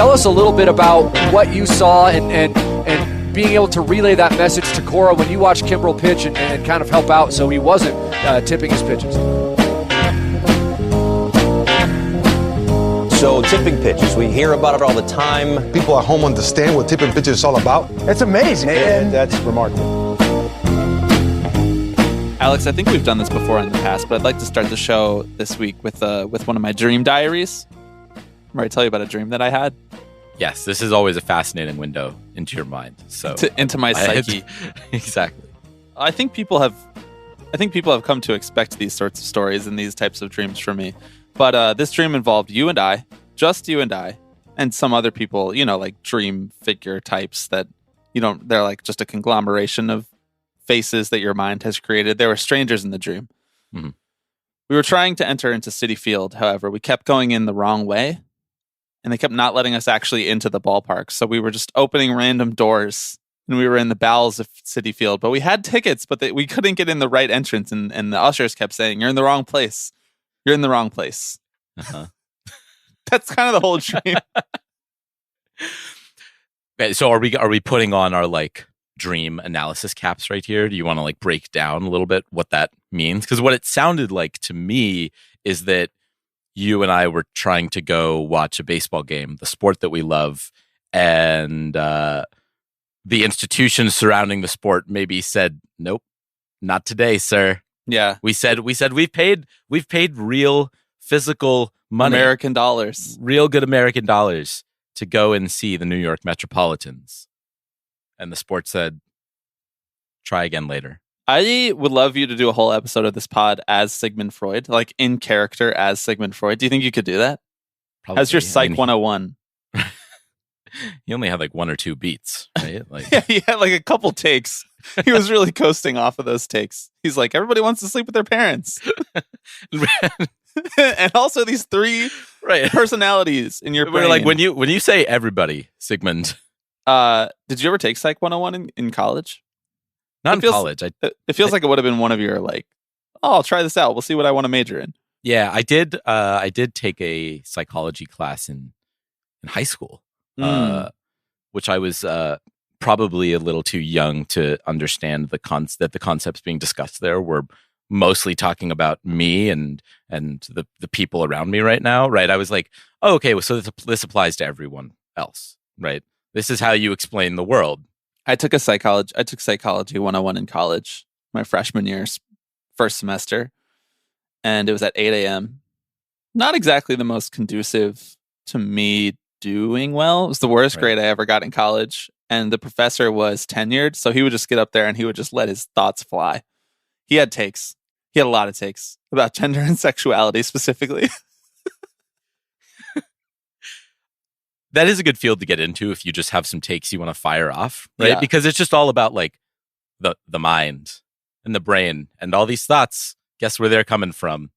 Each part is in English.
Tell us a little bit about what you saw and being able to relay that message to Cora when you watched Kimbrel pitch and kind of help out so he wasn't tipping his pitches. So tipping pitches, we hear about it all the time. People at home understand what tipping pitches is all about. It's amazing. And that's remarkable. Alex, I think we've done this before in the past, but I'd like to start the show this week with one of my dream diaries, where I tell you about a dream that I had. Yes, this is always a fascinating window into your mind. So into my psyche. Exactly. I think people have come to expect these sorts of stories and these types of dreams from me. But this dream involved you and I, just you and I, and some other people, like dream figure types that, they're like just a conglomeration of faces that your mind has created. There were strangers in the dream. Mm-hmm. We were trying to enter into Citi Field. However, we kept going in the wrong way, and they kept not letting us actually into the ballpark. So we were just opening random doors, and we were in the bowels of Citi Field. But we had tickets, but we couldn't get in the right entrance, and the ushers kept saying, "You're in the wrong place. You're in the wrong place." Uh-huh. That's kind of the whole dream. Okay, so are we putting on our dream analysis caps right here? Do you want to break down a little bit what that means? Because what it sounded like to me is that you and I were trying to go watch a baseball game, the sport that we love, and the institutions surrounding the sport maybe said, "Nope, not today, sir." Yeah, we said we've paid real physical money, American dollars, real good American dollars to go and see the New York Metropolitans. And the sport said, try again later. I would love you to do a whole episode of this pod as Sigmund Freud, in character as Sigmund Freud. Do you think you could do that? Probably. As your Psych 101. He only had one or two beats, right? Yeah, he had a couple takes. He was really coasting off of those takes. He's like, everybody wants to sleep with their parents. And also these three personalities in your brain. When you say everybody, Sigmund. Did you ever take Psych 101 in college? Not in college. It feels like it would have been one of your I'll try this out. We'll see what I want to major in. Yeah, I did. I did take a psychology class in high school, which I was probably a little too young to understand that the concepts being discussed there were mostly talking about me and the people around me right now. Right? I was like, oh, okay, well, so this applies to everyone else, right? This is how you explain the world. I took psychology 101 in college, my freshman year's first semester, and it was at 8 a.m. Not exactly the most conducive to me doing well. It was the worst grade I ever got in college, and the professor was tenured, so he would just get up there and he would just let his thoughts fly. He had takes. He had a lot of takes about gender and sexuality specifically. That is a good field to get into if you just have some takes you want to fire off, right? Yeah. Because it's just all about the mind and the brain and all these thoughts. Guess where they're coming from,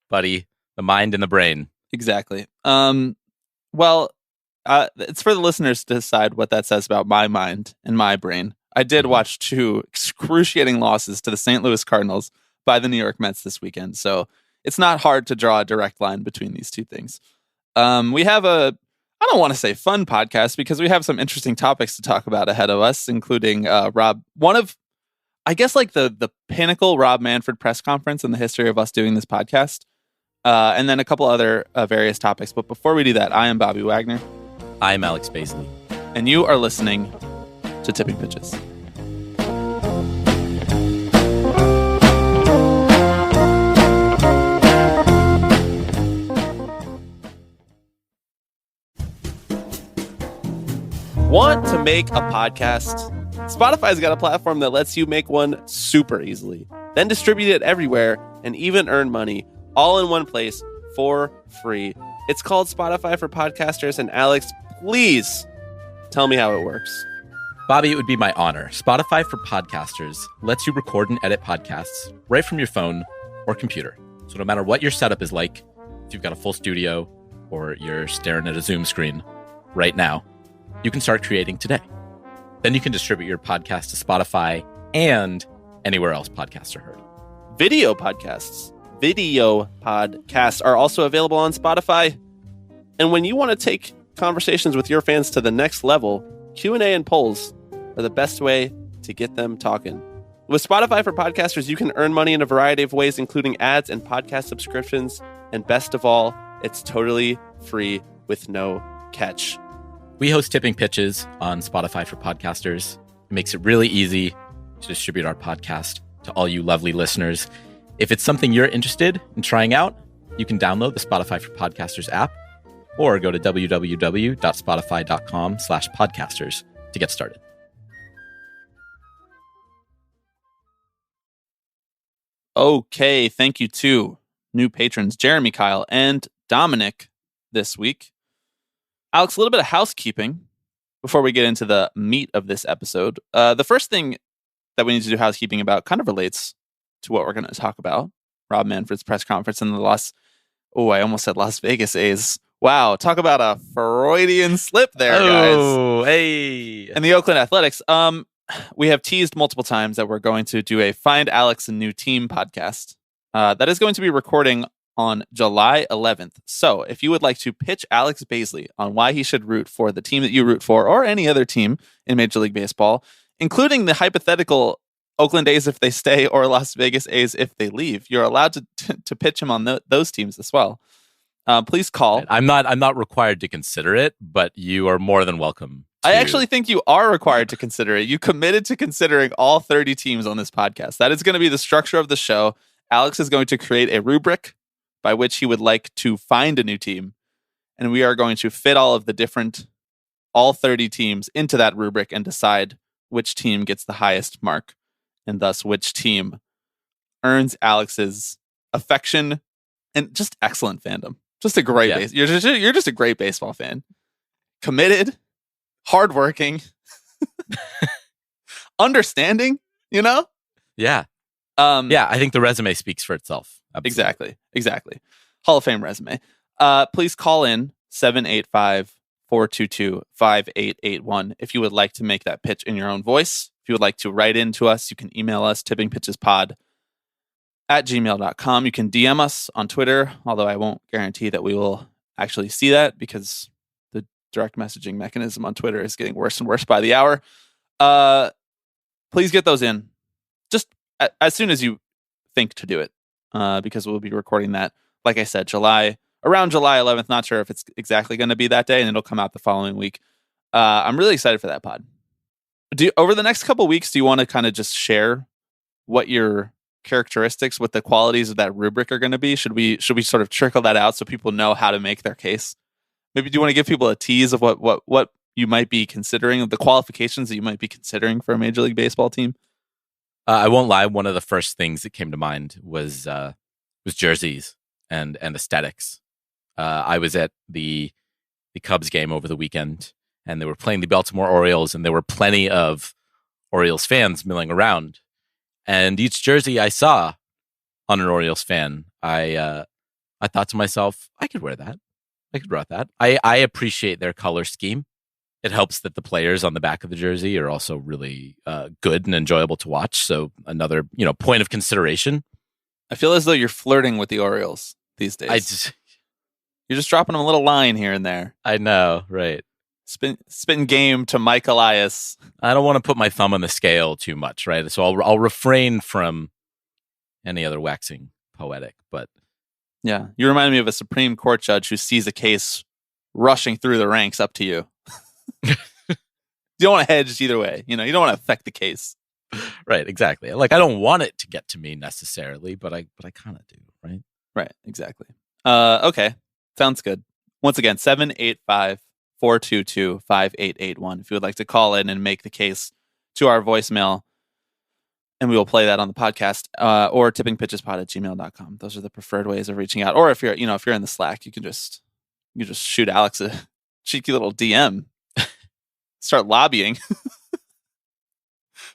buddy? The mind and the brain. Exactly. Well, it's for the listeners to decide what that says about my mind and my brain. I did watch two excruciating losses to the St. Louis Cardinals by the New York Mets this weekend, so it's not hard to draw a direct line between these two things. We have I don't want to say fun podcast because we have some interesting topics to talk about ahead of us, including Rob, one of, I guess, the pinnacle Rob Manfred press conference in the history of us doing this podcast, and then a couple other various topics. But before we do that, I am Bobby Wagner. I am Alex Baisley. And you are listening to Tipping Pitches. Want to make a podcast? Spotify's got a platform that lets you make one super easily, then distribute it everywhere and even earn money all in one place for free. It's called Spotify for Podcasters. And Alex, please tell me how it works. Bobby, it would be my honor. Spotify for Podcasters lets you record and edit podcasts right from your phone or computer. So no matter what your setup is like, if you've got a full studio or you're staring at a Zoom screen right now, you can start creating today. Then you can distribute your podcast to Spotify and anywhere else podcasts are heard. Video podcasts are also available on Spotify. And when you want to take conversations with your fans to the next level, Q&A and polls are the best way to get them talking. With Spotify for Podcasters, you can earn money in a variety of ways, including ads and podcast subscriptions. And best of all, it's totally free with no catch. We host Tipping Pitches on Spotify for Podcasters. It makes it really easy to distribute our podcast to all you lovely listeners. If it's something you're interested in trying out, you can download the Spotify for Podcasters app or go to www.spotify.com/podcasters to get started. Okay, thank you to new patrons Jeremy, Kyle, and Dominic this week. Alex, a little bit of housekeeping before we get into the meat of this episode. The first thing that we need to do housekeeping about kind of relates to what we're going to talk about. Rob Manfred's press conference in the I almost said Las Vegas A's. Wow, talk about a Freudian slip there, guys. Oh, hey. And the Oakland Athletics. We have teased multiple times that we're going to do a Find Alex a New Team podcast. That is going to be recording on July 11th. So if you would like to pitch Alex Baisley on why he should root for the team that you root for or any other team in Major League Baseball, including the hypothetical Oakland A's if they stay or Las Vegas A's if they leave, you're allowed to pitch him on those teams as well. Please call. I'm not required to consider it, but you are more than welcome. I actually think you are required to consider it. You committed to considering all 30 teams on this podcast. That is going to be the structure of the show. Alex is going to create a rubric by which he would like to find a new team. And we are going to fit all 30 teams into that rubric and decide which team gets the highest mark. And thus which team earns Alex's affection and just excellent fandom. Just a great you're just a great baseball fan. Committed, hardworking, understanding, you know? Yeah. I think the resume speaks for itself. Absolutely. Exactly. Hall of Fame resume. Please call in 785-422-5881 if you would like to make that pitch in your own voice. If you would like to write into us, you can email us, tippingpitchespod@gmail.com. You can DM us on Twitter, although I won't guarantee that we will actually see that because the direct messaging mechanism on Twitter is getting worse and worse by the hour. Please get those in just as soon as you think to do it, because we'll be recording that, like I said, around July 11th. Not sure if it's exactly going to be that day, and it'll come out the following week. I'm really excited for that pod. Over the next couple weeks, do you want to kind of just share what your characteristics, what the qualities of that rubric are going to be? Should we sort of trickle that out so people know how to make their case? Maybe do you want to give people a tease of what you might be considering, the qualifications that you might be considering for a Major League Baseball team? I won't lie. One of the first things that came to mind was jerseys and aesthetics. I was at the Cubs game over the weekend, and they were playing the Baltimore Orioles, and there were plenty of Orioles fans milling around. And each jersey I saw on an Orioles fan, I thought to myself, I could wear that. I could rock that. I appreciate their color scheme. It helps that the players on the back of the jersey are also really good and enjoyable to watch. So another, point of consideration. I feel as though you're flirting with the Orioles these days. You're just dropping them a little line here and there. I know, right? Spitting game to Mike Elias. I don't want to put my thumb on the scale too much, right? So I'll refrain from any other waxing poetic. But yeah, you remind me of a Supreme Court judge who sees a case rushing through the ranks up to you. You don't want to hedge either way. You don't want to affect the case. Right, exactly. Like, I don't want it to get to me necessarily, but I kind of do, right? Right, exactly. Okay, sounds good. Once again, 785-422-5881 if you would like to call in and make the case to our voicemail, and we will play that on the podcast, or tippingpitchespod@gmail.com. Those are the preferred ways of reaching out. Or if you're in the Slack, you can just shoot Alex a cheeky little DM. Start lobbying.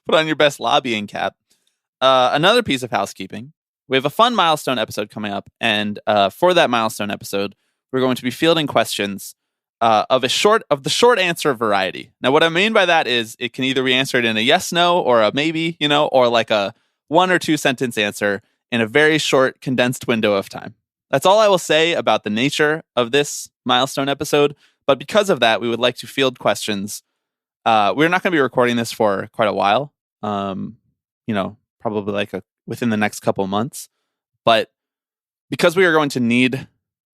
Put on your best lobbying cap. Another piece of housekeeping. We have a fun milestone episode coming up. And for that milestone episode, we're going to be fielding questions of the short answer variety. Now, what I mean by that is it can either be answered in a yes, no, or a maybe, or like a 1 or 2 sentence answer in a very short, condensed window of time. That's all I will say about the nature of this milestone episode. But because of that, we would like to field questions. We're not going to be recording this for quite a while. Probably within the next couple months. But because we are going to need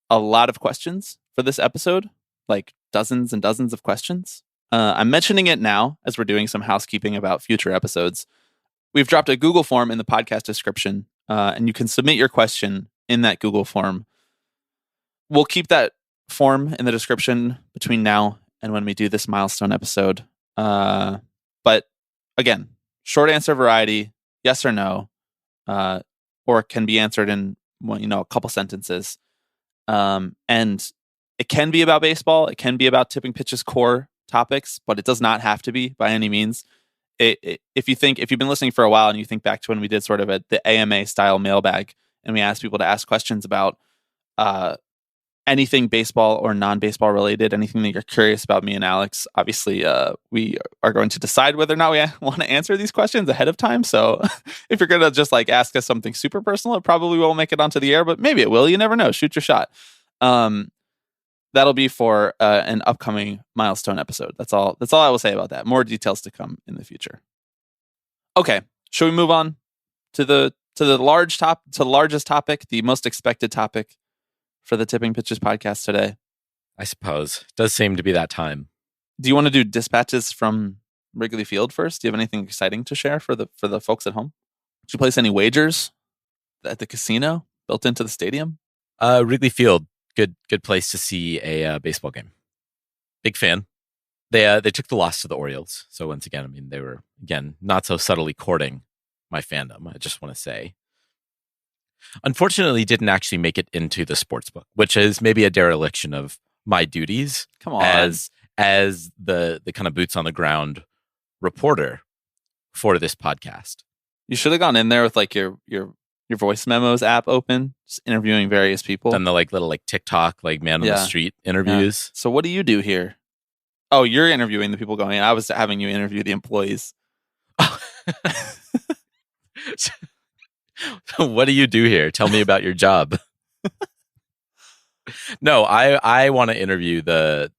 a lot of questions for this episode, like dozens and dozens of questions, I'm mentioning it now as we're doing some housekeeping about future episodes. We've dropped a Google form in the podcast description, and you can submit your question in that Google form. We'll keep that form in the description between now and when we do this milestone episode. But again, short answer variety, yes or no, or can be answered in a couple sentences. And it can be about baseball. It can be about tipping pitches core topics, but it does not have to be by any means. If you've been listening for a while and you think back to when we did sort of the AMA style mailbag and we asked people to ask questions about anything baseball or non-baseball related, anything that you're curious about me and Alex, obviously we are going to decide whether or not we want to answer these questions ahead of time. So if you're going to just ask us something super personal, it probably won't make it onto the air, but maybe it will. You never know. Shoot your shot. That'll be for an upcoming milestone episode. That's all I will say about that. More details to come in the future. Okay, should we move on to the largest topic, the most expected topic for the Tipping Pitches podcast today? I suppose. It does seem to be that time. Do you want to do dispatches from Wrigley Field first? Do you have anything exciting to share for the folks at home? Did you place any wagers at the casino built into the stadium? Wrigley Field, good place to see a baseball game. Big fan. They took the loss to the Orioles. So once again, I mean, they were not so subtly courting my fandom. I just want to say. Unfortunately, didn't actually make it into the sportsbook, which is maybe a dereliction of my duties. Come on, as the kind of boots on the ground reporter for this podcast. You should have gone in there with your voice memos app open, just interviewing various people. Done the little TikTok man on the street interviews. Yeah. So what do you do here? Oh, you're interviewing the people going in. I was having you interview the employees. What do you do here? Tell me about your job. No, I want to interview the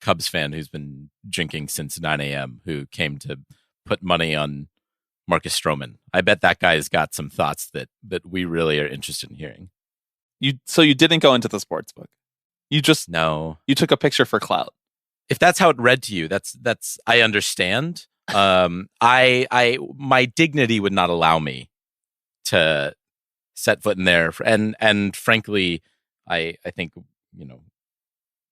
Cubs fan who's been drinking since 9 a.m., who came to put money on Marcus Stroman. I bet that guy's got some thoughts that we really are interested in hearing. So you didn't go into the sports book. No. You took a picture for clout. If that's how it read to you, that's I understand. My dignity would not allow me to set foot in there, and frankly, I think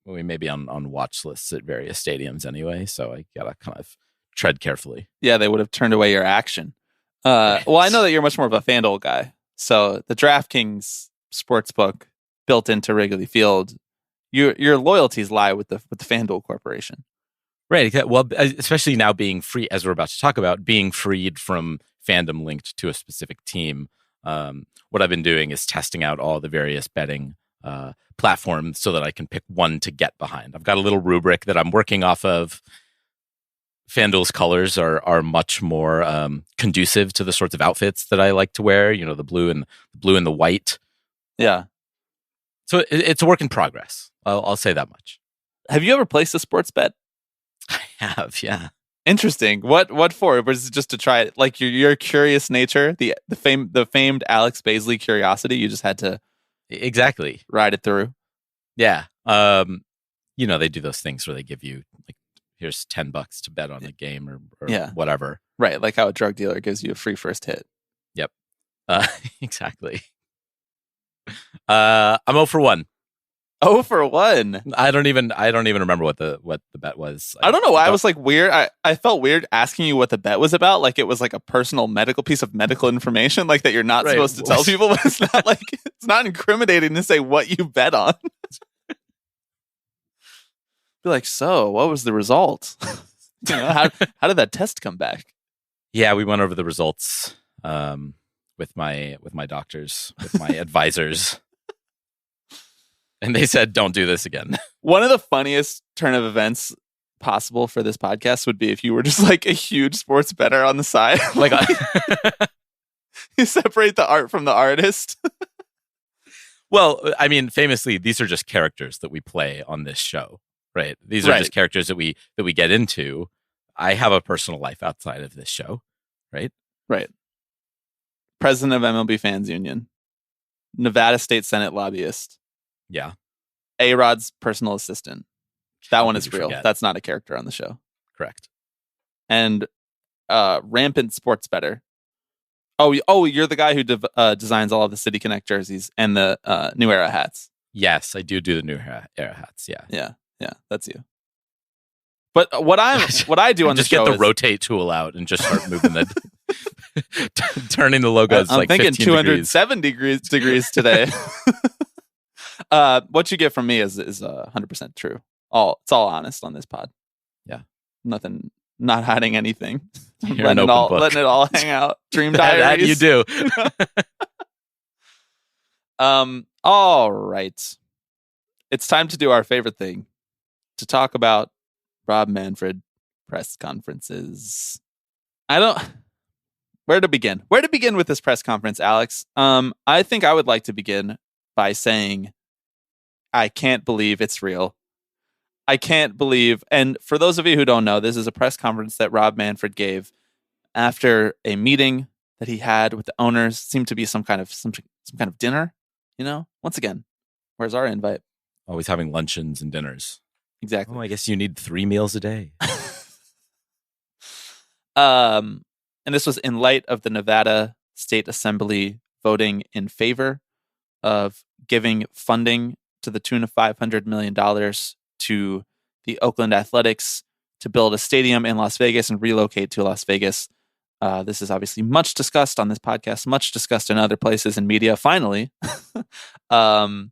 we may be on watch lists at various stadiums anyway, so I gotta kind of tread carefully. Yeah, they would have turned away your action. Well, I know that you're much more of a FanDuel guy, so the DraftKings sportsbook built into Wrigley Field, your loyalties lie with the FanDuel Corporation. Right. Well, especially now being free, as we're about to talk about, being freed from fandom linked to a specific team. What I've been doing is testing out all the various betting platforms so that I can pick one to get behind. I've got a little rubric that I'm working off of. FanDuel's colors are much more conducive to the sorts of outfits that I like to wear. The blue and the white. Yeah. So it's a work in progress. I'll say that much. Have you ever placed a sports bet? I have, yeah. Interesting. What for? Was it just to try it? Like your curious nature, the famed Alex Baisley curiosity. You just had to exactly ride it through. Yeah. They do those things where they give you here's $10 to bet on the game or whatever. Right. Like how a drug dealer gives you a free first hit. Yep. Exactly. I'm 0 for 1. 0 for 1. I don't even remember what the bet was. I don't know why. I was weird. I felt weird asking you what the bet was about. Like it was like a personal piece of medical information, like that you're not supposed to tell people, but it's not it's not incriminating to say what you bet on. Be like, so what was the result? How did that test come back? Yeah, we went over the results with my doctors, with my advisors. And they said, don't do this again. One of the funniest turn of events possible for this podcast would be if you were just a huge sports bettor on the side. You separate the art from the artist. Well, I mean, famously, these are just characters that we play on this show. right? These are just characters that we get into. I have a personal life outside of this show, right? Right. President of MLB Fans Union, Nevada State Senate lobbyist. Yeah. A-Rod's personal assistant. That one is real. Forget. That's not a character on the show. Correct. And rampant sports bettor. Oh, you're the guy who designs all of the City Connect jerseys and the New Era hats. Yes, I do the New Era hats. Yeah, that's you. But what I do on the just show get the is, rotate tool out and just start moving the turning the logos. I'm like thinking 207 degrees today. What you get from me is 100% true. It's all honest on this pod. Yeah, nothing, not hiding anything. Letting it all hang out. Dream diaries. That you do. All right. It's time to do our favorite thing, to talk about Rob Manfred press conferences. Where to begin? Where to begin with this press conference, Alex? I think I would like to begin by saying, I can't believe it's real. I can't believe, and for those of you who don't know, this is a press conference that Rob Manfred gave after a meeting that he had with the owners. Seemed to be some kind of dinner. Once again, where's our invite? Always having luncheons and dinners. Exactly. I guess you need 3 meals a day. And this was in light of the Nevada State Assembly voting in favor of giving funding to the tune of $500 million to the Oakland Athletics to build a stadium in Las Vegas and relocate to Las Vegas. This is obviously much discussed on this podcast, much discussed in other places in media, finally. And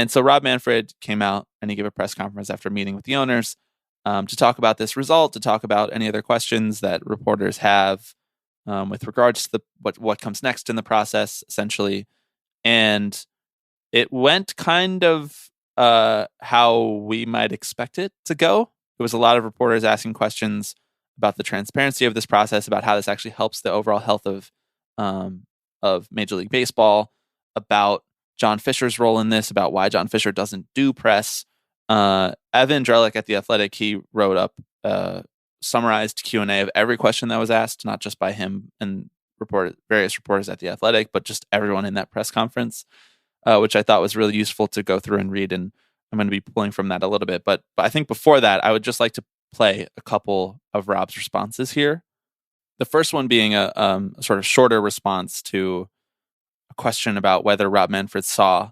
so Rob Manfred came out and he gave a press conference after meeting with the owners to talk about this result, to talk about any other questions that reporters have with regards to what comes next in the process, essentially. And it went kind of how we might expect it to go. There was a lot of reporters asking questions about the transparency of this process, about how this actually helps the overall health of Major League Baseball, about John Fisher's role in this, about why John Fisher doesn't do press. Evan Drellick at The Athletic, he wrote up summarized Q&A of every question that was asked, not just by him and various reporters at The Athletic, but just everyone in that press conference, which I thought was really useful to go through and read. And I'm going to be pulling from that a little bit. But I think before that, I would just like to play a couple of Rob's responses here. The first one being a sort of shorter response to a question about whether Rob Manfred saw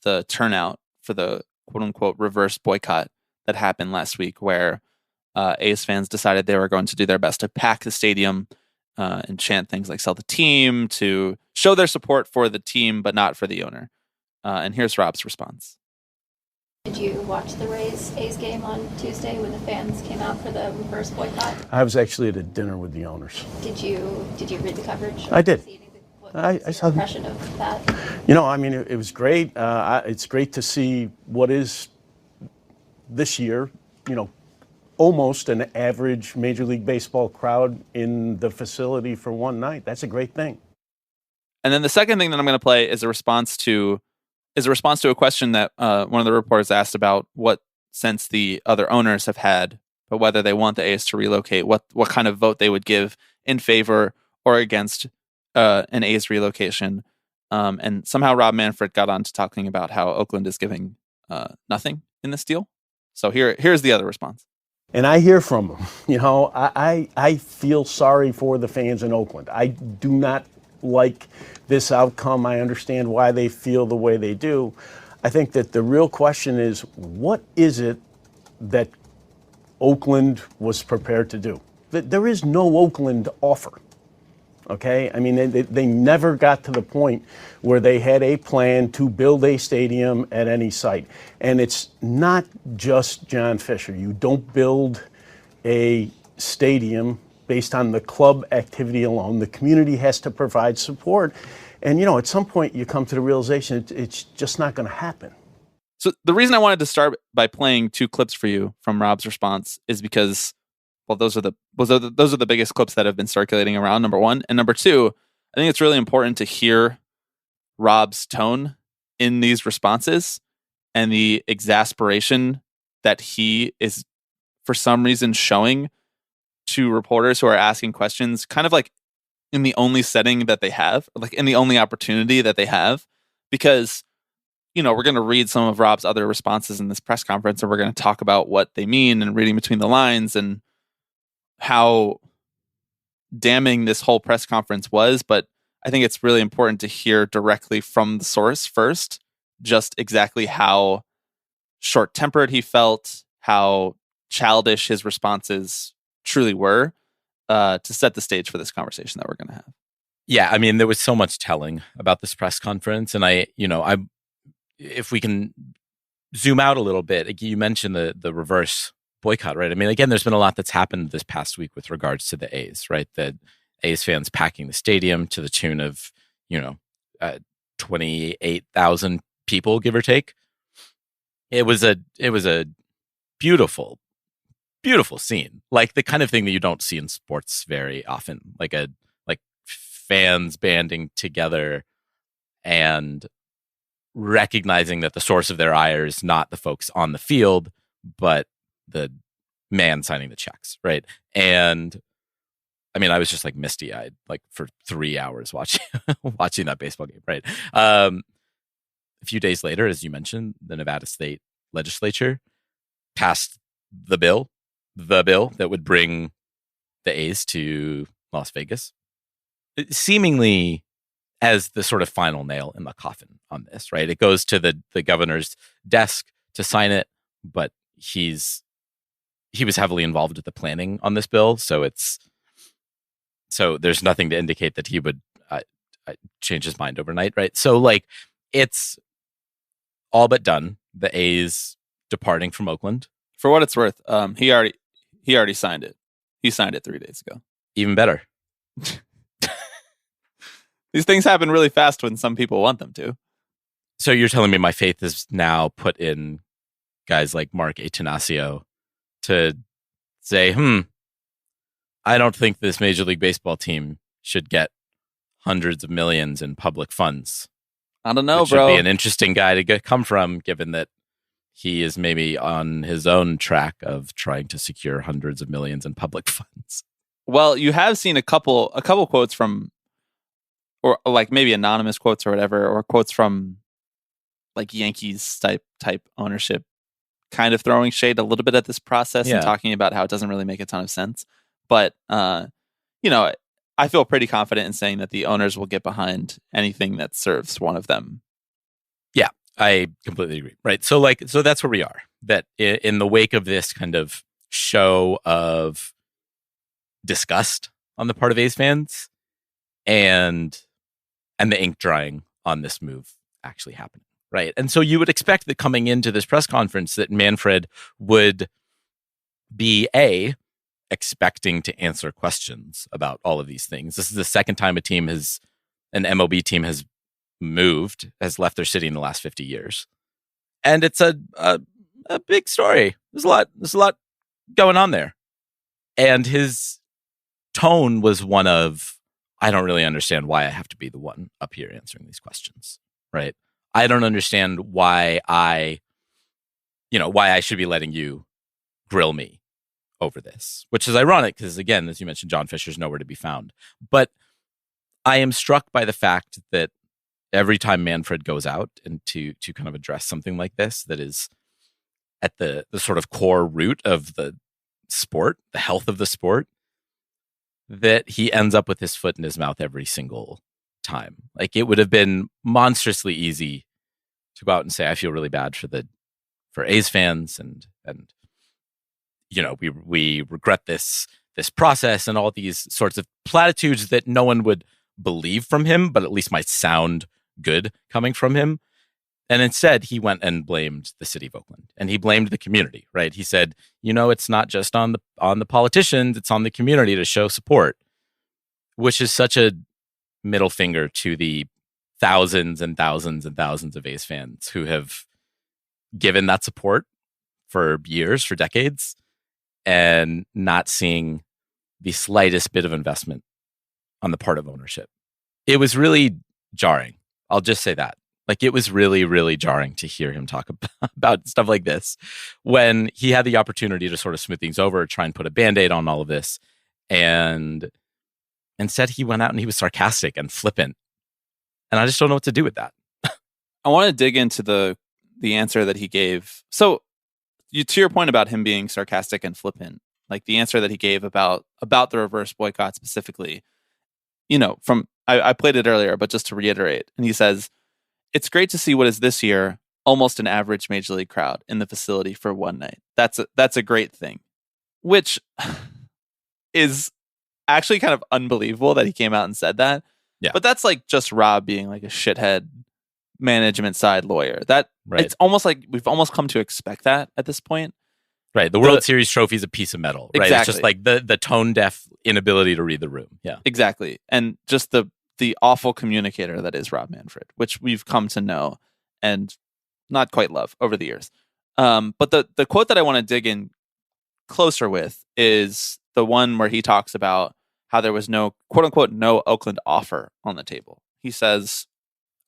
the turnout for the quote-unquote reverse boycott that happened last week, where A's fans decided they were going to do their best to pack the stadium and chant things like "sell the team," to show their support for the team, but not for the owner. And here's Rob's response. Did you watch the A's game on Tuesday when the fans came out for the reverse boycott? I was actually at a dinner with the owners. Did you read the coverage? I did. I saw the impression of that. It was great. It's great to see what is this year, almost an average Major League Baseball crowd in the facility for one night. That's a great thing. And then the second thing that I'm going to play is a response to a question that one of the reporters asked about what sense the other owners have had, but whether they want the A's to relocate, what kind of vote they would give in favor or against an A's relocation. And somehow Rob Manfred got on to talking about how Oakland is giving nothing in this deal. So here's the other response. And I hear from them. I feel sorry for the fans in Oakland. I do not like this outcome. I understand why they feel the way they do. I think that the real question is, what is it that Oakland was prepared to do? There is no Oakland offer. Okay? I mean, they never got to the point where they had a plan to build a stadium at any site. And it's not just John Fisher. You don't build a stadium based on the club activity alone. The community has to provide support. And, at some point you come to the realization it's just not going to happen. So the reason I wanted to start by playing 2 clips for you from Rob's response is because, well, those are the biggest clips that have been circulating around, number one. And number two, I think it's really important to hear Rob's tone in these responses and the exasperation that he is for some reason showing to reporters who are asking questions, kind of like in the only setting that they have, like in the only opportunity that they have, because, you know, we're going to read some of Rob's other responses in this press conference, and we're going to talk about what they mean and reading between the lines and how damning this whole press conference was. But I think it's really important to hear directly from the source first, just exactly how short-tempered he felt, how childish his responses truly were, to set the stage for this conversation that we're going to have. Yeah, I mean, there was so much telling about this press conference, and if we can zoom out a little bit, like you mentioned the reverse boycott, right? I mean, again, there's been a lot that's happened this past week with regards to the A's, right? The A's fans packing the stadium to the tune of 28,000 people, give or take. It was a beautiful scene, like the kind of thing that you don't see in sports very often, like fans banding together and recognizing that the source of their ire is not the folks on the field, but the man signing the checks, right? And I mean, I was just like misty-eyed, like for 3 hours watching that baseball game, right? A few days later, as you mentioned, the Nevada State Legislature passed the bill that would bring the A's to Las Vegas, seemingly as the sort of final nail in the coffin on this, right? It goes to the governor's desk to sign it, but he was heavily involved with the planning on this bill, so there's nothing to indicate that he would change his mind overnight, right? So like it's all but done. The A's departing from Oakland. For what it's worth, he already signed it. He signed it 3 days ago. Even better. These things happen really fast when some people want them to. So you're telling me my faith is now put in guys like Mark Attanasio to say, I don't think this Major League Baseball team should get hundreds of millions in public funds. I don't know, bro. Should be an interesting guy to come from, given that he is maybe on his own track of trying to secure hundreds of millions in public funds. Well, you have seen a couple quotes from, or like maybe anonymous quotes or whatever, or quotes from like Yankees type ownership, kind of throwing shade a little bit at this process and talking about how it doesn't really make a ton of sense. But I feel pretty confident in saying that the owners will get behind anything that serves one of them. Yeah, I completely agree. Right. So that's where we are. That in the wake of this kind of show of disgust on the part of A's fans and the ink drying on this move actually happening. Right. And so you would expect that coming into this press conference that Manfred would be expecting to answer questions about all of these things. This is the second time an MLB team has left their city in the last 50 years. And it's a big story. There's a lot going on there. And his tone was one of, I don't really understand why I have to be the one up here answering these questions, right? I don't understand why I should be letting you grill me over this, which is ironic because, again, as you mentioned, John Fisher's nowhere to be found. But I am struck by the fact that every time Manfred goes out and to kind of address something like this that is at the sort of core root of the sport, the health of the sport, that he ends up with his foot in his mouth every single time. Like, it would have been monstrously easy to go out and say, I feel really bad for A's fans and we regret this process and all these sorts of platitudes that no one would believe from him, but at least might sound good coming from him. And instead, he went and blamed the city of Oakland, and he blamed the community, right? He said, it's not just on the politicians, it's on the community to show support, which is such a middle finger to the thousands and thousands and thousands of A's fans who have given that support for years, for decades, and not seeing the slightest bit of investment on the part of ownership. It was really jarring. I'll just say that. Like, it was really, really jarring to hear him talk about stuff like this when he had the opportunity to sort of smooth things over, try and put a Band-Aid on all of this. And instead, he went out and he was sarcastic and flippant. And I just don't know what to do with that. I want to dig into the answer that he gave. So, to your point about him being sarcastic and flippant, like the answer that he gave about the reverse boycott specifically, I played it earlier, but just to reiterate, and he says, "It's great to see what is this year almost an average Major League crowd in the facility for one night. That's a great thing," which is actually kind of unbelievable that he came out and said that. Yeah. But that's like just Rob being like a shithead management side lawyer. That Right. It's almost like we've almost come to expect that at this point. Right. The World Series trophy is a piece of metal, right? Exactly. It's just like the tone deaf inability to read the room. Yeah. Exactly. And just the awful communicator that is Rob Manfred, which we've come to know and not quite love over the years. But the quote that I want to dig in closer with is the one where he talks about how there was no, quote unquote, no Oakland offer on the table. He says,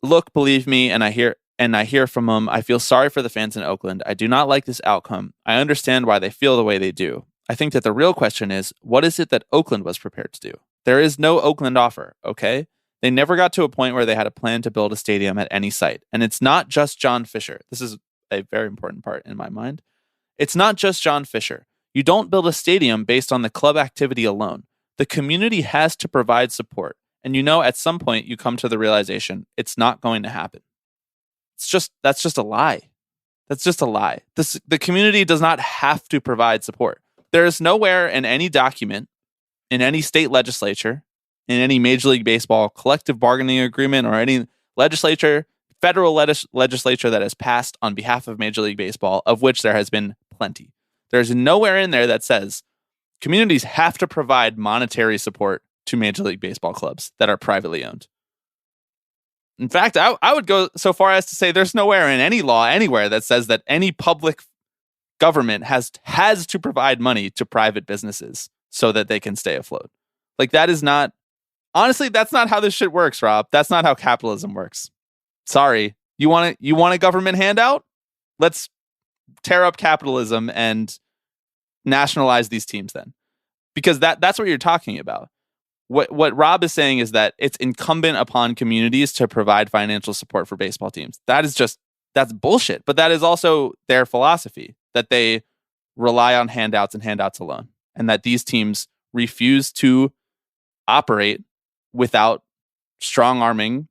"Look, believe me, and I hear from them. I feel sorry for the fans in Oakland. I do not like this outcome. I understand why they feel the way they do. I think that the real question is, what is it that Oakland was prepared to do? There is no Oakland offer, okay? They never got to a point where they had a plan to build a stadium at any site. And it's not just John Fisher." This is a very important part in my mind. "It's not just John Fisher. You don't build a stadium based on the club activity alone. The community has to provide support. And at some point you come to the realization it's not going to happen. That's just a lie. That's just a lie. The community does not have to provide support. There is nowhere in any document, in any state legislature, in any Major League Baseball collective bargaining agreement, or any federal legislature that has passed on behalf of Major League Baseball, of which there has been plenty. There's nowhere in there that says communities have to provide monetary support to Major League Baseball clubs that are privately owned. In fact, I would go so far as to say there's nowhere in any law anywhere that says that any public government has to provide money to private businesses so that they can stay afloat. Like, that is not, honestly, that's not how this shit works, Rob. That's not how capitalism works. Sorry. You want a government handout? Let's tear up capitalism and nationalize these teams then. Because that's what you're talking about. What Rob is saying is that it's incumbent upon communities to provide financial support for baseball teams. That's bullshit. But that is also their philosophy, that they rely on handouts and handouts alone, and that these teams refuse to operate without strong-arming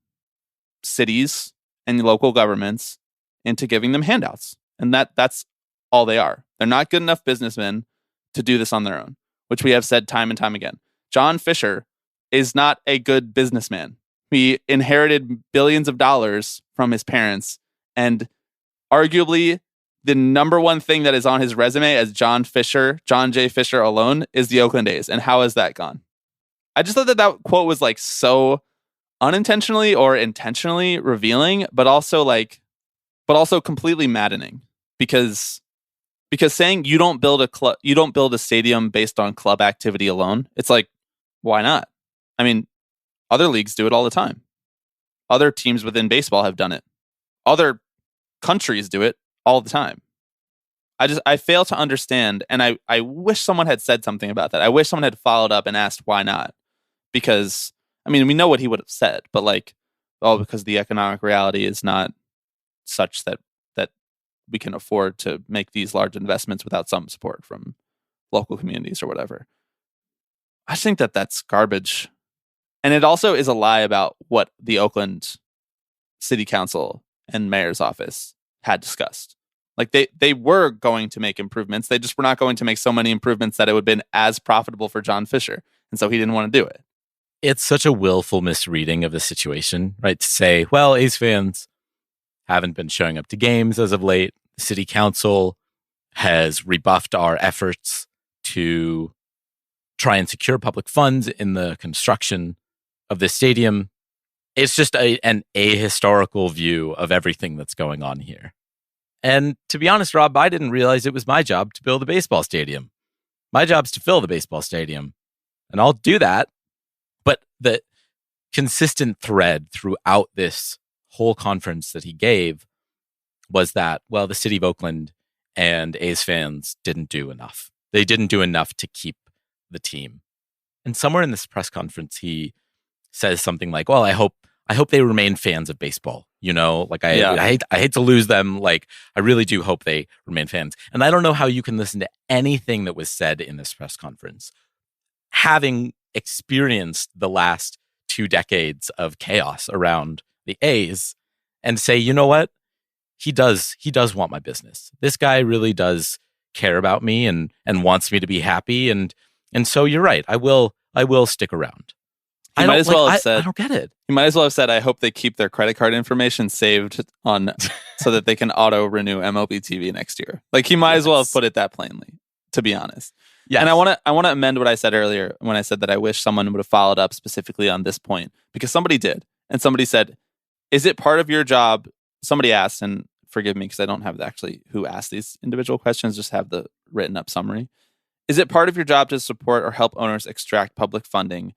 cities and local governments into giving them handouts. And that's all they are. They're not good enough businessmen to do this on their own, which we have said time and time again. John Fisher is not a good businessman. He inherited billions of dollars from his parents, and arguably the number one thing that is on his resume as John J. Fisher alone, is the Oakland A's. And how has that gone? I just thought that quote was like so unintentionally or intentionally revealing, but also completely maddening, because saying you don't build a stadium based on club activity alone, it's like, why not? I mean, other leagues do it all the time. Other teams within baseball have done it. Other countries do it all the time. I fail to understand, and I wish someone had said something about that. I wish someone had followed up and asked why not. Because, I mean, we know what he would have said, but because the economic reality is not such that we can afford to make these large investments without some support from local communities or whatever. I think that that's garbage. And it also is a lie about what the Oakland City Council and Mayor's office had discussed. Like, they were going to make improvements. They just were not going to make so many improvements that it would have been as profitable for John Fisher. And so he didn't want to do it. It's such a willful misreading of the situation, right? To say, well, A's fans haven't been showing up to games as of late. The city council has rebuffed our efforts to try and secure public funds in the construction of this stadium. It's just an ahistorical view of everything that's going on here. And to be honest, Rob, I didn't realize it was my job to build a baseball stadium. My job's to fill the baseball stadium, and I'll do that. But the consistent thread throughout this whole conference that he gave was that, well, the city of Oakland and A's fans didn't do enough. They didn't do enough to keep the team. And somewhere in this press conference, he says something like, well, I hope they remain fans of baseball. Like I hate to lose them. Like, I really do hope they remain fans. And I don't know how you can listen to anything that was said in this press conference, having experienced the last 2 decades of chaos around the A's, and say, you know what? He does want my business. This guy really does care about me and wants me to be happy. And so you're right. I will stick around. He might as well have said, I don't get it. He might as well have said, I hope they keep their credit card information saved on so that they can auto renew MLB TV next year. Like, he might as well have put it that plainly, to be honest. Yes. And I want to amend what I said earlier when I said that I wish someone would have followed up specifically on this point, because somebody did. And somebody said, is it part of your job? Somebody asked, and forgive me because I don't have actually who asked these individual questions, just have the written up summary. Is it part of your job to support or help owners extract public funding,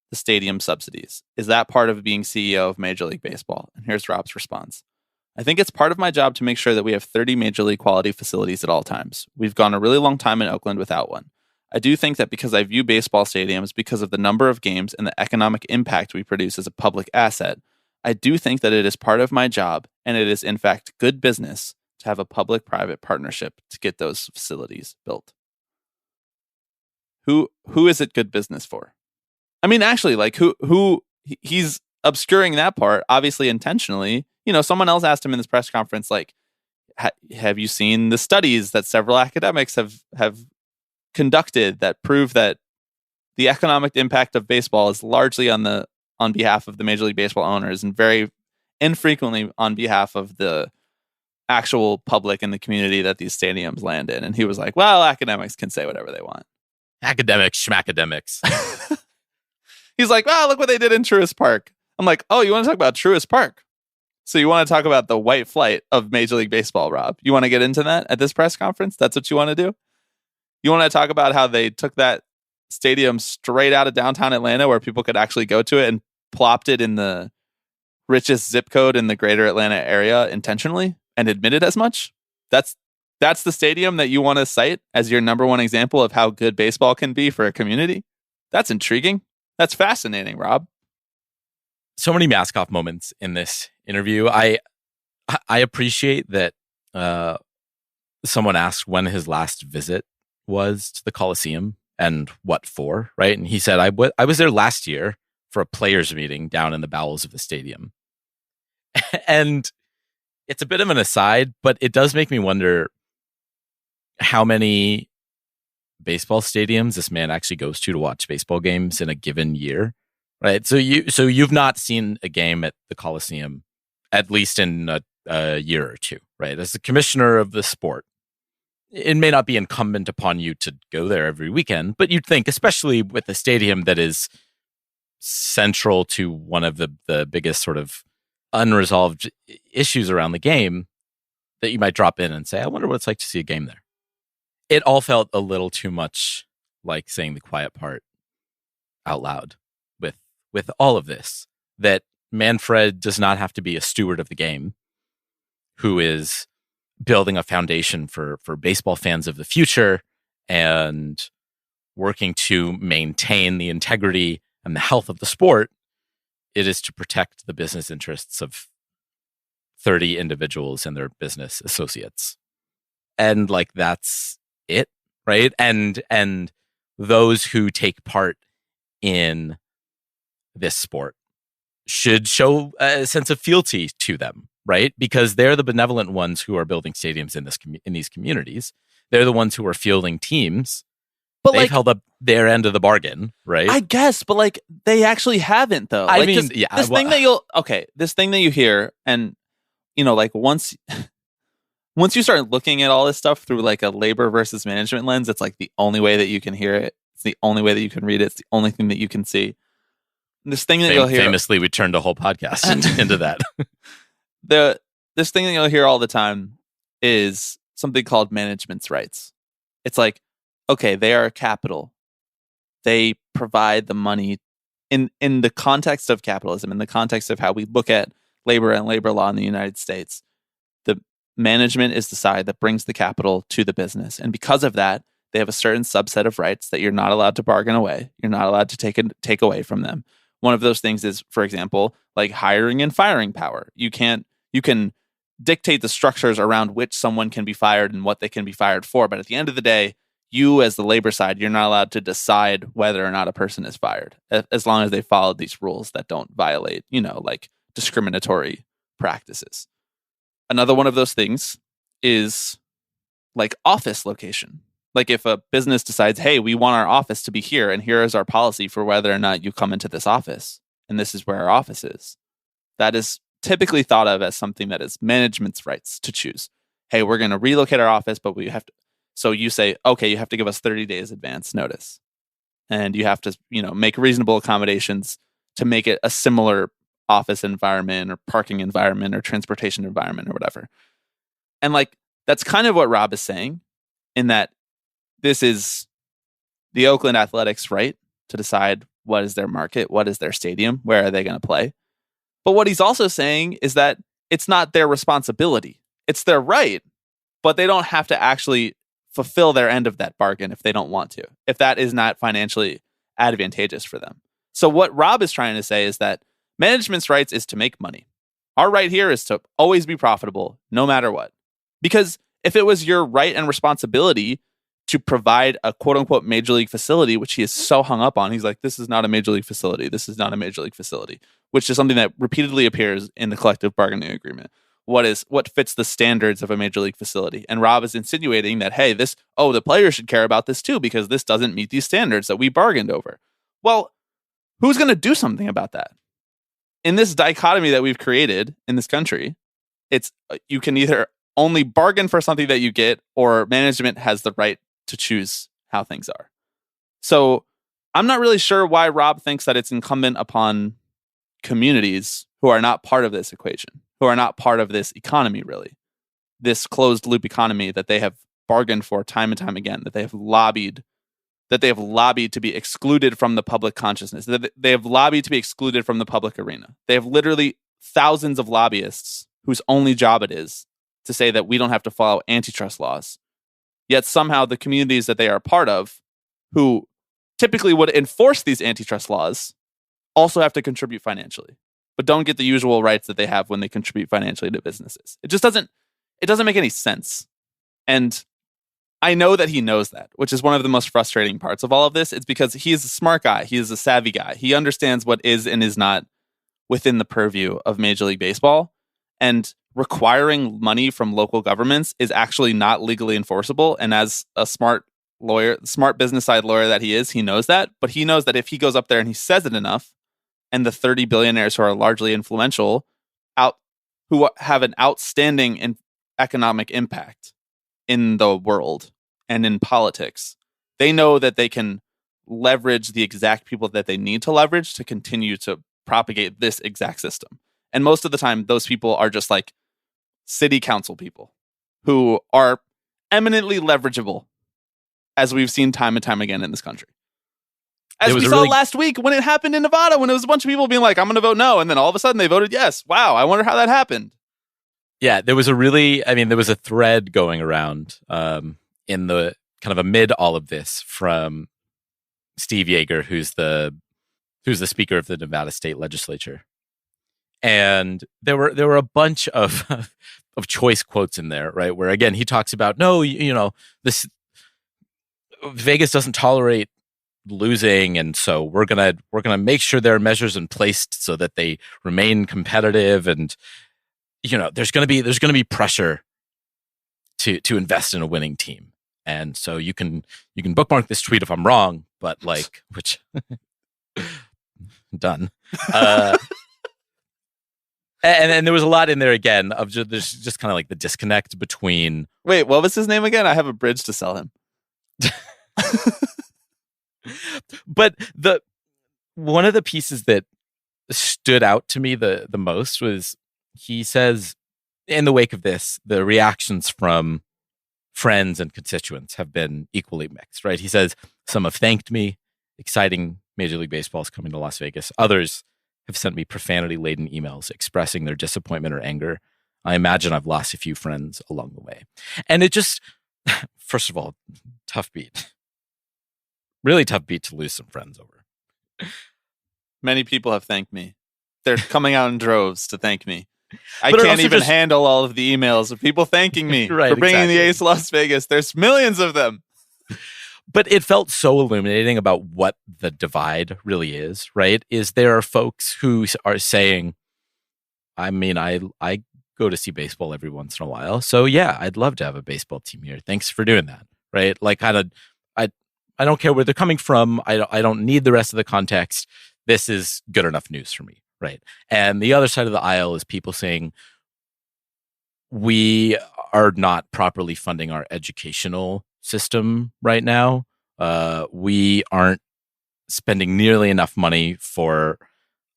the stadium subsidies? Is that part of being CEO of Major League Baseball? And here's Rob's response. I think it's part of my job to make sure that we have 30 Major League quality facilities at all times. We've gone a really long time in Oakland without one. I do think that because I view baseball stadiums because of the number of games and the economic impact we produce as a public asset, I do think that it is part of my job, and it is in fact good business to have a public-private partnership to get those facilities built. Who is it good business for? I mean, actually, like, who he's obscuring that part, obviously intentionally. Someone else asked him in this press conference, like, have you seen the studies that several academics have conducted that prove that the economic impact of baseball is largely on behalf of the Major League Baseball owners and very infrequently on behalf of the actual public and the community that these stadiums land in? And he was like, well, academics can say whatever they want. Academics, schmacademics. He's like, well, look what they did in Truist Park. I'm like, oh, you want to talk about Truist Park? So you want to talk about the white flight of Major League Baseball, Rob? You want to get into that at this press conference? That's what you want to do? You want to talk about how they took that stadium straight out of downtown Atlanta where people could actually go to it and plopped it in the richest zip code in the greater Atlanta area intentionally and admitted as much? That's the stadium that you want to cite as your number one example of how good baseball can be for a community? That's intriguing. That's fascinating, Rob. So many mask-off moments in this interview. I appreciate that someone asked when his last visit was to the Coliseum and what for, right? And he said, I was there last year for a players meeting down in the bowels of the stadium. And it's a bit of an aside, but it does make me wonder how many baseball stadiums this man actually goes to watch baseball games in a given year, right? So you've not seen a game at the Coliseum, at least in a year or two, right? As the commissioner of the sport, it may not be incumbent upon you to go there every weekend, but you'd think, especially with a stadium that is central to one of the biggest sort of unresolved issues around the game, that you might drop in and say, I wonder what it's like to see a game there. It all felt a little too much like saying the quiet part out loud with all of this, that Manfred does not have to be a steward of the game who is building a foundation for baseball fans of the future and working to maintain the integrity and the health of the sport. It is to protect the business interests of 30 individuals and their business associates. And like, that's it, right? And those who take part in this sport should show a sense of fealty to them, right? Because they're the benevolent ones who are building stadiums in these communities. They're the ones who are fielding teams. But they've held up their end of the bargain, right? I guess, but like, they actually haven't, though. I like, mean, yeah. This thing that you hear, and like once you start looking at all this stuff through like a labor versus management lens, it's like the only way that you can hear it. It's the only way that you can read it. It's the only thing that you can see. This thing that you'll hear, famously, we turned a whole podcast into that. This thing that you'll hear all the time is something called management's rights. It's like, okay, they are capital. They provide the money in the context of capitalism, in the context of how we look at labor and labor law in the United States. The management is the side that brings the capital to the business. And because of that, they have a certain subset of rights that you're not allowed to bargain away. You're not allowed to take away from them. One of those things is, for example, like hiring and firing power. You can dictate the structures around which someone can be fired and what they can be fired for. But at the end of the day, you as the labor side, you're not allowed to decide whether or not a person is fired, as long as they followed these rules that don't violate, like discriminatory practices. Another one of those things is like office location. Like if a business decides, hey, we want our office to be here, and here is our policy for whether or not you come into this office, and this is where our office is. That is typically thought of as something that is management's rights to choose. Hey, we're going to relocate our office, but we have to. So you say, okay, you have to give us 30 days advance notice, and you have to, make reasonable accommodations to make it a similar office environment or parking environment or transportation environment or whatever. And like, that's kind of what Rob is saying, in that this is the Oakland Athletics' right to decide what is their market, what is their stadium, where are they going to play. But what he's also saying is that it's not their responsibility. It's their right, but they don't have to actually fulfill their end of that bargain if they don't want to, if that is not financially advantageous for them. So what Rob is trying to say is that management's rights is to make money. Our right here is to always be profitable, no matter what. Because if it was your right and responsibility to provide a quote-unquote major league facility, which he is so hung up on, he's like, this is not a major league facility, this is not a major league facility, which is something that repeatedly appears in the collective bargaining agreement. What fits the standards of a major league facility? And Rob is insinuating that, hey, the players should care about this too, because this doesn't meet these standards that we bargained over. Well, who's going to do something about that? In this dichotomy that we've created in this country, it's you can either only bargain for something that you get, or management has the right to choose how things are. So I'm not really sure why Rob thinks that it's incumbent upon communities who are not part of this equation, who are not part of this economy, really, this closed loop economy that they have bargained for time and time again, that they have lobbied to be excluded from the public consciousness, that they have lobbied to be excluded from the public arena. They have literally thousands of lobbyists whose only job it is to say that we don't have to follow antitrust laws. Yet somehow the communities that they are a part of, who typically would enforce these antitrust laws, also have to contribute financially, but don't get the usual rights that they have when they contribute financially to businesses. It doesn't make any sense. And I know that he knows that, which is one of the most frustrating parts of all of this. It's because he is a smart guy. He is a savvy guy. He understands what is and is not within the purview of Major League Baseball. And requiring money from local governments is actually not legally enforceable. And as a smart business side lawyer that he is, he knows that. But he knows that if he goes up there and he says it enough, and the 30 billionaires who are largely influential, who have an outstanding economic impact in the world and in politics, they know that they can leverage the exact people that they need to leverage to continue to propagate this exact system. And most of the time, those people are just like city council people who are eminently leverageable, as we've seen time and time again in this country. As we saw last week when it happened in Nevada, when it was a bunch of people being like, I'm going to vote no. And then all of a sudden they voted yes. Wow. I wonder how that happened. Yeah, there was a thread going around in the kind of amid all of this from Steve Yeager, who's the speaker of the Nevada State Legislature. And there were a bunch of choice quotes in there, right? Where again, he talks about, this Vegas doesn't tolerate losing, and so we're gonna make sure there are measures in place so that they remain competitive, and there's gonna be pressure to invest in a winning team. And so you can bookmark this tweet if I'm wrong, but which done. And there was a lot in there again of there's just kind of like the disconnect between. Wait, what was his name again? I have a bridge to sell him. But one of the pieces that stood out to me the most was, he says, in the wake of this, the reactions from friends and constituents have been equally mixed, right? He says, some have thanked me, exciting Major League Baseball is coming to Las Vegas. Others have sent me profanity-laden emails expressing their disappointment or anger. I imagine I've lost a few friends along the way. And it just, first of all, tough beat. Really tough beat to lose some friends over. Many people have thanked me. They're coming out in droves to thank me. I But it can't also even just- handle all of the emails of people thanking me Right, for bringing exactly. the A's to Las Vegas. There's millions of them. But it felt so illuminating about what the divide really is, right? Is there are folks who are saying, I mean, I go to see baseball every once in a while. So yeah, I'd love to have a baseball team here. Thanks for doing that. Right? Like kind of, I don't care where they're coming from. I don't need the rest of the context. This is good enough news for me. Right. And the other side of the aisle is people saying, we are not properly funding our educational system right now. We aren't spending nearly enough money for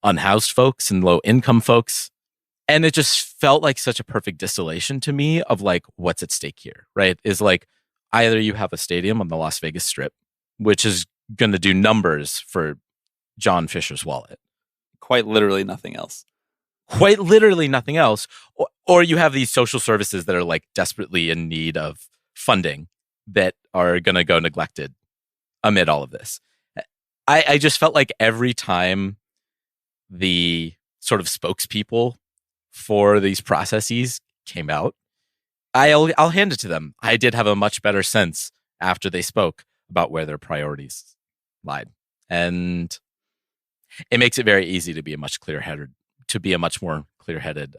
unhoused folks and low income folks. And it just felt like such a perfect distillation to me of like what's at stake here, right? Is like either you have a stadium on the Las Vegas Strip, which is going to do numbers for John Fisher's wallet. Quite literally nothing else. Quite literally nothing else. Or you have these social services that are like desperately in need of funding that are going to go neglected amid all of this. I just felt like every time the sort of spokespeople for these processes came out, I'll hand it to them. I did have a much better sense after they spoke about where their priorities lied. And it makes it very easy to be a much more clear-headed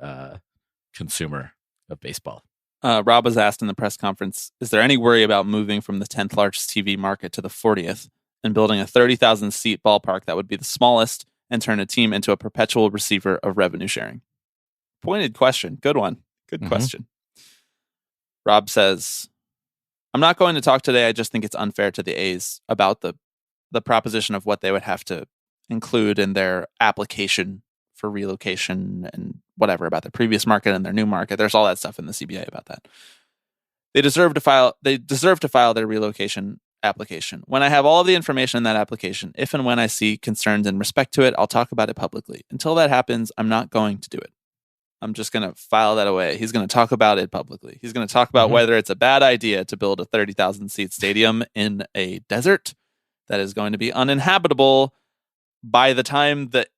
consumer of baseball. Rob was asked in the press conference, is there any worry about moving from the 10th largest TV market to the 40th and building a 30,000 seat ballpark that would be the smallest and turn a team into a perpetual receiver of revenue sharing? Pointed question. Good one. Good question. Rob says, I'm not going to talk today. I just think it's unfair to the A's about the proposition of what they would have to include in their application for relocation and whatever about the previous market and their new market. There's all that stuff in the CBA about that. They deserve to file their relocation application. When I have all of the information in that application, if and when I see concerns in respect to it, I'll talk about it publicly. Until that happens, I'm not going to do it. I'm just going to file that away. He's going to talk about it publicly. He's going to talk about whether it's a bad idea to build a 30,000 seat stadium in a desert that is going to be uninhabitable by the time that,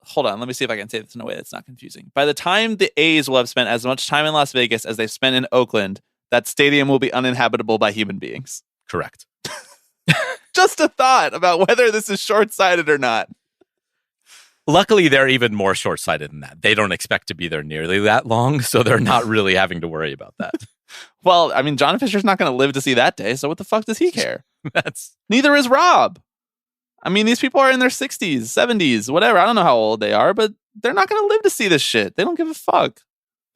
hold on, let me see if I can say this in a way that's not confusing. By the time the A's will have spent as much time in Las Vegas as they've spent in Oakland, that stadium will be uninhabitable by human beings. Correct. Just a thought about whether this is short-sighted or not. Luckily, they're even more short-sighted than that. They don't expect to be there nearly that long, so they're not really having to worry about that. Well, I mean, John Fisher's not going to live to see that day, so what the fuck does he care? Neither is Rob. I mean, these people are in their 60s, 70s, whatever. I don't know how old they are, but they're not going to live to see this shit. They don't give a fuck.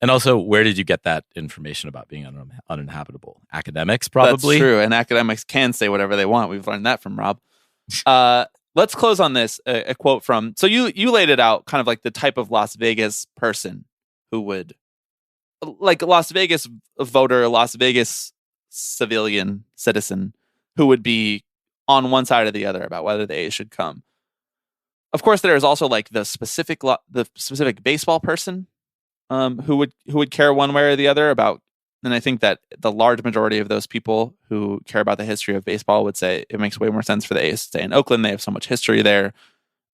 And also, where did you get that information about being uninhabitable? Academics, probably? That's true, and academics can say whatever they want. We've learned that from Rob. Let's close on this. A quote from, so you laid it out kind of like the type of Las Vegas person who would, like a Las Vegas voter, a Las Vegas civilian citizen who would be on one side or the other about whether the A's should come. Of course, there is also like the specific baseball person who would care one way or the other about. And I think that the large majority of those people who care about the history of baseball would say it makes way more sense for the A's to stay in Oakland. They have so much history there.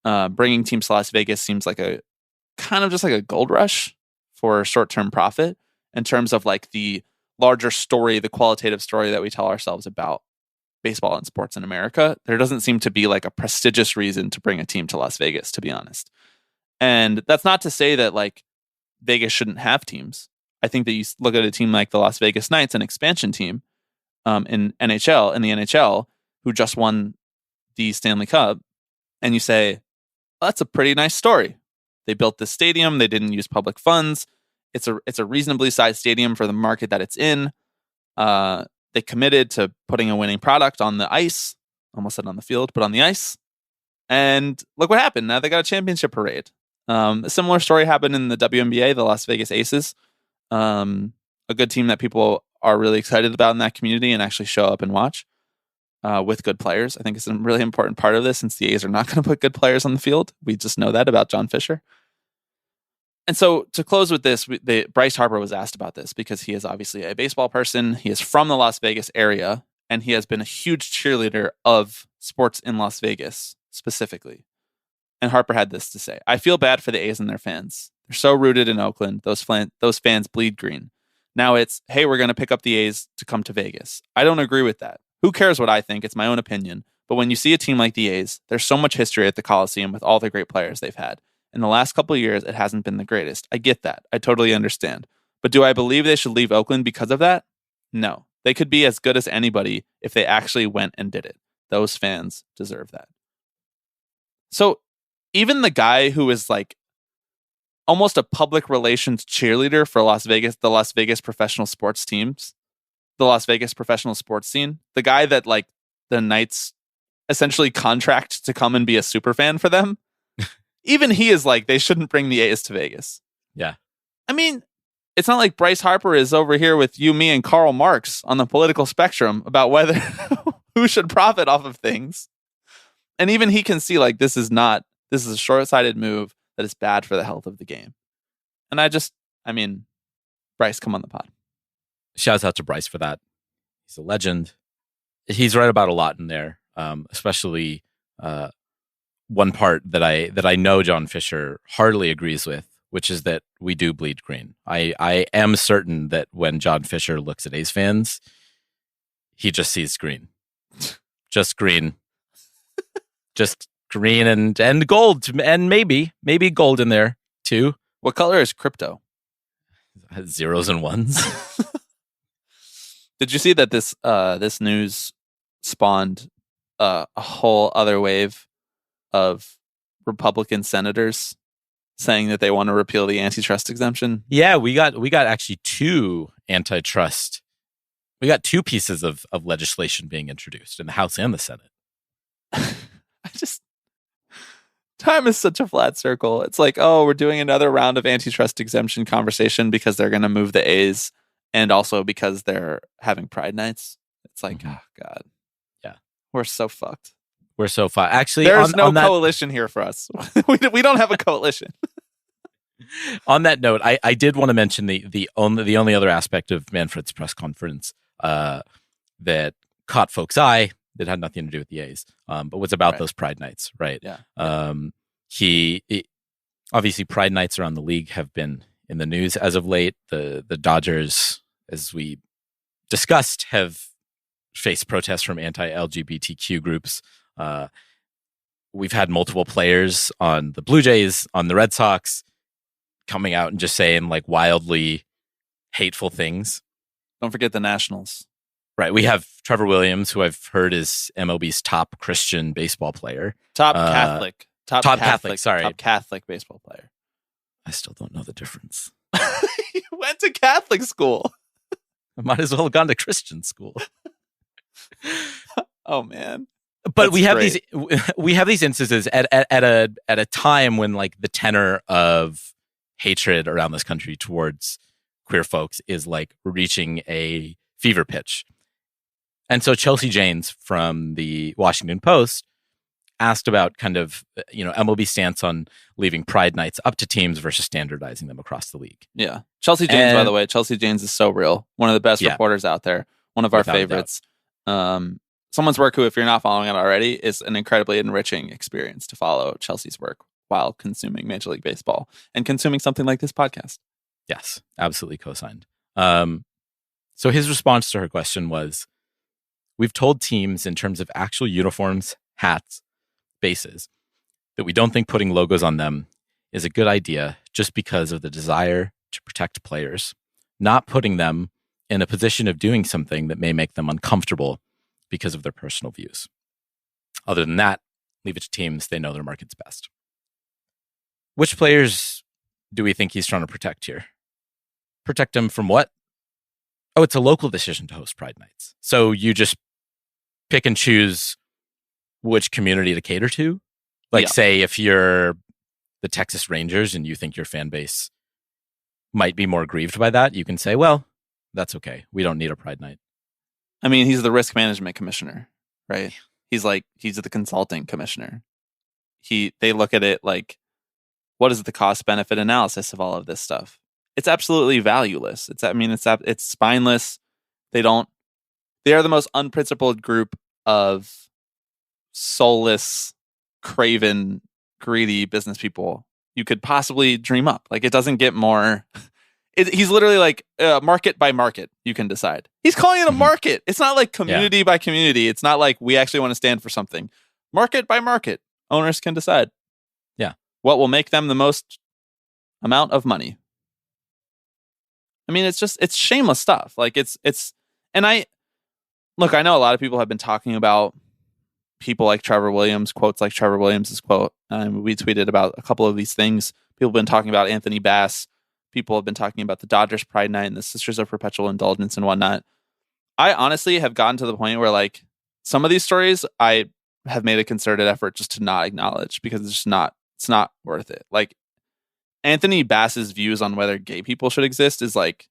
Bringing teams to Las Vegas seems like a kind of just like a gold rush for short-term profit in terms of like the larger story, the qualitative story that we tell ourselves about baseball and sports in America. There doesn't seem to be like a prestigious reason to bring a team to Las Vegas, to be honest. And that's not to say that like Vegas shouldn't have teams. I think that you look at a team like the Las Vegas Knights, an expansion team in the NHL, who just won the Stanley Cup, and you say, well, that's a pretty nice story. They built this stadium. They didn't use public funds. It's a reasonably sized stadium for the market that it's in. They committed to putting a winning product on the ice. Almost said on the field, but on the ice. And look what happened. Now they got a championship parade. A similar story happened in the WNBA, the Las Vegas Aces. A good team that people are really excited about in that community and actually show up and watch. with good players. I think it's a really important part of this, since the A's are not going to put good players on the field. We just know that about John Fisher. And so to close with this, Bryce Harper was asked about this because he is obviously a baseball person. He is from the Las Vegas area, and he has been a huge cheerleader of sports in Las Vegas specifically. And Harper had this to say: "I feel bad for the A's and their fans. They're so rooted in Oakland. Those fans bleed green. Now it's, hey, we're going to pick up the A's to come to Vegas. I don't agree with that. Who cares what I think? It's my own opinion. But when you see a team like the A's, there's so much history at the Coliseum with all the great players they've had. In the last couple of years, it hasn't been the greatest. I get that. I totally understand. But do I believe they should leave Oakland because of that? No. They could be as good as anybody if they actually went and did it. Those fans deserve that." So even the guy who is like almost a public relations cheerleader for the Las Vegas professional sports teams, the Las Vegas professional sports scene, the guy that like the Knights essentially contract to come and be a super fan for them, even he is like, they shouldn't bring the A's to Vegas. Yeah. I mean, it's not like Bryce Harper is over here with you, me, and Karl Marx on the political spectrum about whether who should profit off of things. And even he can see like this is a short-sighted move that is bad for the health of the game. And I mean, Bryce, come on the pod. Shouts out to Bryce for that. He's a legend. He's right about a lot in there, especially one part that I know John Fisher hardly agrees with, which is that we do bleed green. I am certain that when John Fisher looks at A's fans, he just sees green. Just green. Just green and gold, and maybe gold in there too. What color is crypto? Zeros and ones. Did you see that this news spawned a whole other wave of Republican senators saying that they want to repeal the antitrust exemption? Yeah, we got actually two antitrust. We got two pieces of legislation being introduced in the House and the Senate. Time is such a flat circle. It's like, oh, we're doing another round of antitrust exemption conversation because they're going to move the A's, and also because they're having Pride nights. It's like, oh God, yeah, we're so fucked. We're so fucked. Actually, there's no coalition here for us. we don't have a coalition. On that note, I did want to mention the only other aspect of Manfred's press conference that caught folks' eye that had nothing to do with the A's, but was about those Pride nights, right? Yeah. Obviously Pride nights around the league have been in the news as of late. The Dodgers, as we discussed, have faced protests from anti-LGBTQ groups. We've had multiple players on the Blue Jays, on the Red Sox, coming out and just saying like wildly hateful things. Don't forget the Nationals. Right. We have Trevor Williams, who I've heard is MLB's top Christian baseball player. Top Catholic baseball player. I still don't know the difference. You went to Catholic school. I might as well have gone to Christian school. Oh man. But we have these instances at a time when like the tenor of hatred around this country towards queer folks is like reaching a fever pitch. And so Chelsea Janes from the Washington Post asked about kind of, MLB stance on leaving Pride nights up to teams versus standardizing them across the league. Yeah. Chelsea Janes, by the way, Chelsea Janes is so real. One of the best reporters out there. One of our favorites. Someone's work who, if you're not following it already, is an incredibly enriching experience to follow Chelsea's work while consuming Major League Baseball and consuming something like this podcast. Yes, absolutely co-signed. So his response to her question was, we've told teams in terms of actual uniforms, hats, bases, that we don't think putting logos on them is a good idea just because of the desire to protect players, not putting them in a position of doing something that may make them uncomfortable because of their personal views. Other than that, leave it to teams. They know their market's best. Which players do we think he's trying to protect here? Protect them from what? Oh, it's a local decision to host Pride nights. So you just pick and choose which community to cater to? Like, say, if you're the Texas Rangers and you think your fan base might be more aggrieved by that, you can say, well, that's okay. We don't need a Pride night. I mean, he's the risk management commissioner, right? He's the consulting commissioner. They look at it like, what is the cost benefit analysis of all of this stuff? It's absolutely valueless. It's spineless. They are the most unprincipled group of soulless, craven, greedy business people you could possibly dream up. Like, it doesn't get more. He's literally like market by market. You can decide. He's calling it a market. It's not like community by community. It's not like we actually want to stand for something. Market by market, owners can decide. Yeah, what will make them the most amount of money. I mean, it's shameless stuff. Like and I know a lot of people have been talking about people like Trevor Williams, quotes like Trevor Williams' quote. We tweeted about a couple of these things. People have been talking about Anthony Bass. People have been talking about the Dodgers Pride Night and the Sisters of Perpetual Indulgence and whatnot. I honestly have gotten to the point where, like, some of these stories I have made a concerted effort just to not acknowledge because it's not worth it. Like, Anthony Bass's views on whether gay people should exist is like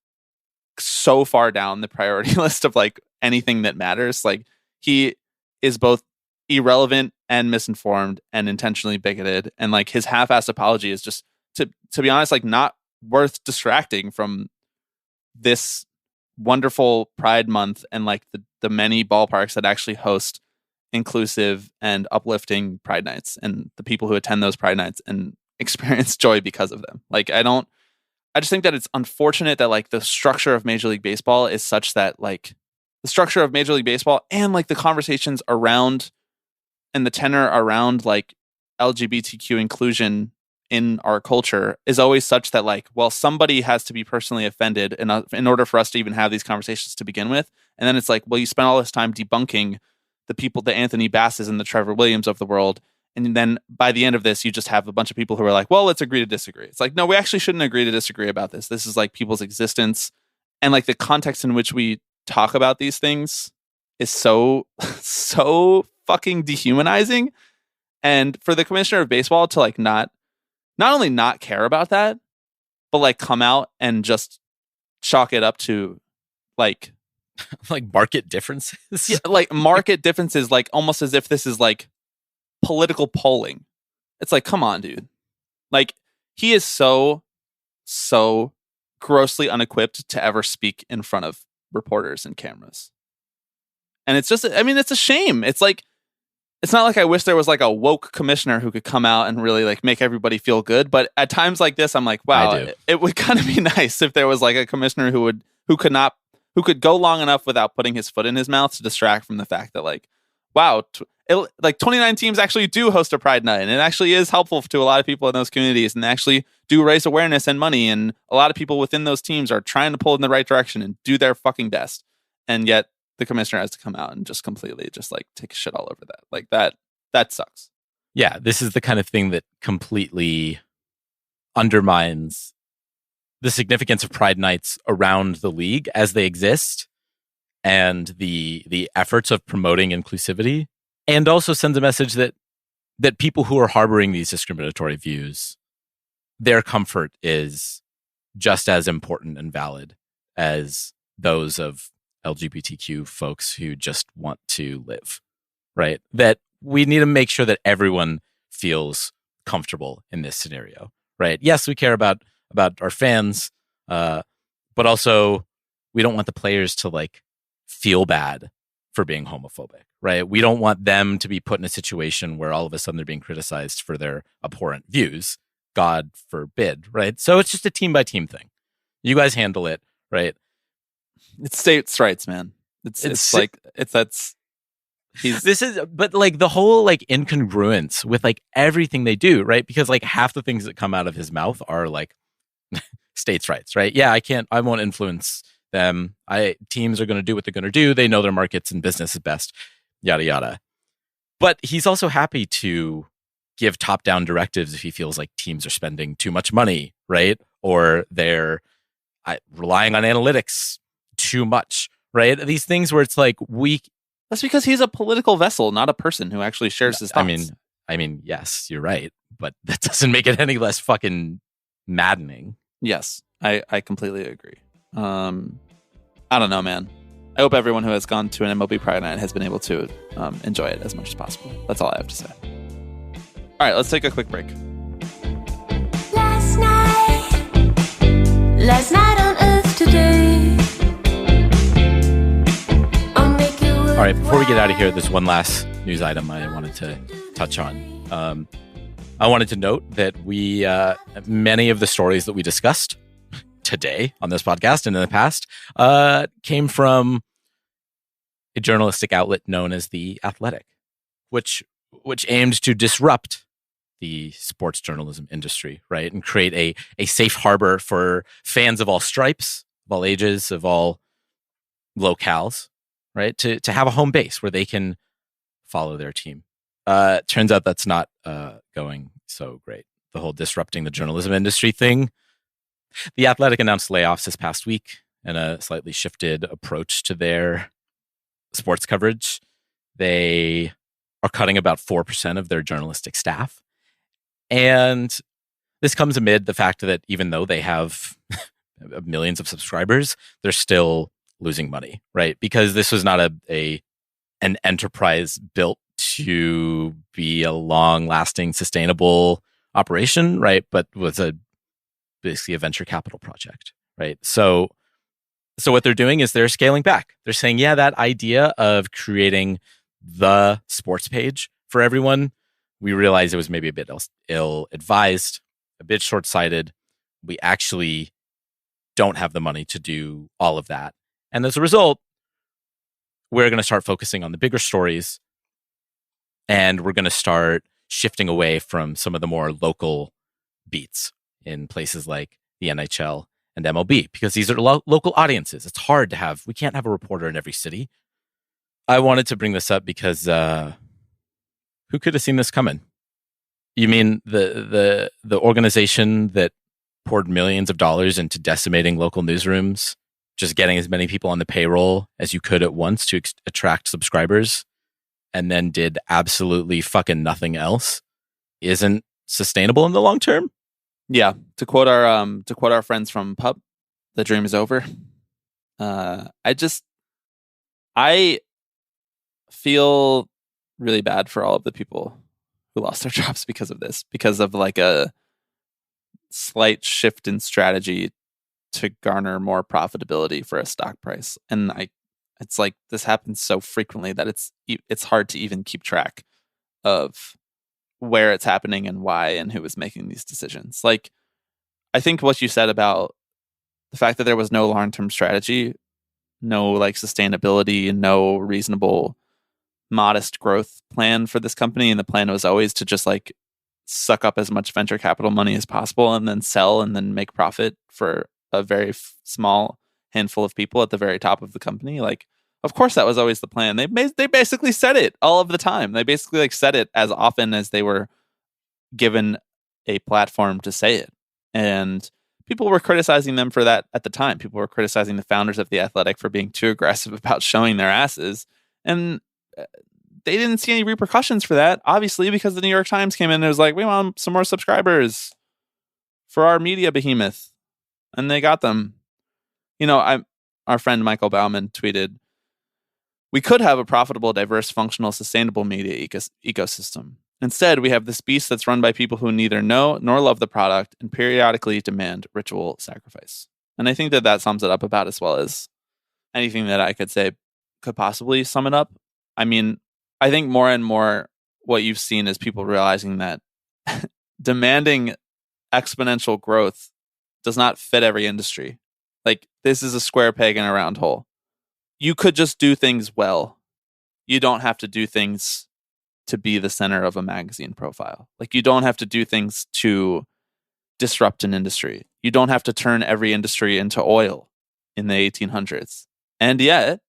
so far down the priority list of like anything that matters. Like, he is both irrelevant and misinformed and intentionally bigoted, and like his half-assed apology is just to be honest, like, not worth distracting from this wonderful Pride Month and like the many ballparks that actually host inclusive and uplifting Pride Nights and the people who attend those Pride Nights and experience joy because of them. Like, I just think that it's unfortunate that like the structure of Major League Baseball is such that like the structure of Major League Baseball and like the conversations around and the tenor around like LGBTQ inclusion in our culture is always such that like, well, somebody has to be personally offended in order for us to even have these conversations to begin with. And then it's like, well, you spent all this time debunking the Anthony Basses and the Trevor Williams of the world. And then by the end of this, you just have a bunch of people who are like, well, let's agree to disagree. It's like, no, we actually shouldn't agree to disagree about this. This is like people's existence. And like the context in which we talk about these things is so fucking dehumanizing. And for the commissioner of baseball to like not only not care about that, but like come out and just chalk it up to like like market differences. Yeah, like market differences, like almost as if this is like political polling. It's like, come on, dude. Like, he is so grossly unequipped to ever speak in front of reporters and cameras. And it's just, I mean, it's a shame. It's like, it's not like I wish there was like a woke commissioner who could come out and really like make everybody feel good. But at times like this, I'm like, wow, it would kind of be nice if there was like a commissioner who could go long enough without putting his foot in his mouth to distract from the fact that like, wow, like 29 teams actually do host a Pride Night, and it actually is helpful to a lot of people in those communities, and they actually do raise awareness and money, and a lot of people within those teams are trying to pull in the right direction and do their fucking best. And yet the commissioner has to come out and just completely just like take a shit all over that. Like that sucks. Yeah, this is the kind of thing that completely undermines the significance of Pride Nights around the league as they exist and the efforts of promoting inclusivity, and also sends a message that people who are harboring these discriminatory views, their comfort is just as important and valid as those of LGBTQ folks who just want to live, right? That we need to make sure that everyone feels comfortable in this scenario, right? Yes, we care about our fans, but also we don't want the players to like feel bad for being homophobic, right? We don't want them to be put in a situation where all of a sudden they're being criticized for their abhorrent views. God forbid, right? So it's just a team by team thing. You guys handle it, right? It's states' rights, man. This is, but like the whole like incongruence with like everything they do, right? Because like half the things that come out of his mouth are like states' rights, right? Yeah, I won't influence them. Teams are going to do what they're going to do. They know their markets and business is best, yada, yada. But he's also happy to give top-down directives if he feels like teams are spending too much money, right? Or they're relying on analytics too much, right? These things where it's like That's because he's a political vessel, not a person who actually shares his thoughts. I mean, yes, you're right, but that doesn't make it any less fucking maddening. Yes, I completely agree. I don't know, man. I hope everyone who has gone to an MLB Pride Night has been able to enjoy it as much as possible. That's all I have to say. All right, let's take a quick break. Last night on Earth today. All right, before we get out of here, there's one last news item I wanted to touch on. I wanted to note that many of the stories that we discussed today on this podcast and in the past came from a journalistic outlet known as The Athletic, which aimed to disrupt the sports journalism industry, right? And create a safe harbor for fans of all stripes, of all ages, of all locales, right? To have a home base where they can follow their team. Turns out that's not going so great. The whole disrupting the journalism industry thing. The Athletic announced layoffs this past week and a slightly shifted approach to their sports coverage. They are cutting about 4% of their journalistic staff. And this comes amid the fact that even though they have millions of subscribers, they're still losing money, right? Because this was not an enterprise built to be a long-lasting, sustainable operation, right? But was basically a venture capital project, right? So what they're doing is they're scaling back. They're saying, yeah, that idea of creating the sports page for everyone, we realized it was maybe a bit ill-advised, a bit short-sighted. We actually don't have the money to do all of that. And as a result, we're going to start focusing on the bigger stories, and we're going to start shifting away from some of the more local beats in places like the NHL and MLB, because these are local audiences. It's hard to we can't have a reporter in every city. I wanted to bring this up because who could have seen this coming? You mean the organization that poured millions of dollars into decimating local newsrooms, just getting as many people on the payroll as you could at once to attract subscribers, and then did absolutely fucking nothing else, isn't sustainable in the long term? Yeah, to quote our friends from Pub, the dream is over. I feel really bad for all of the people who lost their jobs because of this, because of like a slight shift in strategy to garner more profitability for a stock price. And it's like this happens so frequently that it's hard to even keep track of where it's happening and why and who is making these decisions. Like, I think what you said about the fact that there was no long-term strategy, no like sustainability, no reasonable modest growth plan for this company, and the plan was always to just like suck up as much venture capital money as possible and then sell and then make profit for a very small handful of people at the very top of the company. Like, of course that was always the plan. They basically said it all of the time. They basically like said it as often as they were given a platform to say it. And people were criticizing them for that at the time. People were criticizing the founders of The Athletic for being too aggressive about showing their asses. And they didn't see any repercussions for that, obviously, because the New York Times came in and it was like, we want some more subscribers for our media behemoth. And they got them. You know, our friend Michael Bauman tweeted, "We could have a profitable, diverse, functional, sustainable media ecosystem. Instead, we have this beast that's run by people who neither know nor love the product and periodically demand ritual sacrifice." And I think that sums it up about as well as anything that I could say could possibly sum it up. I mean, I think more and more what you've seen is people realizing that demanding exponential growth does not fit every industry. Like, this is a square peg in a round hole. You could just do things well. You don't have to do things to be the center of a magazine profile. Like, you don't have to do things to disrupt an industry. You don't have to turn every industry into oil in the 1800s. And yet,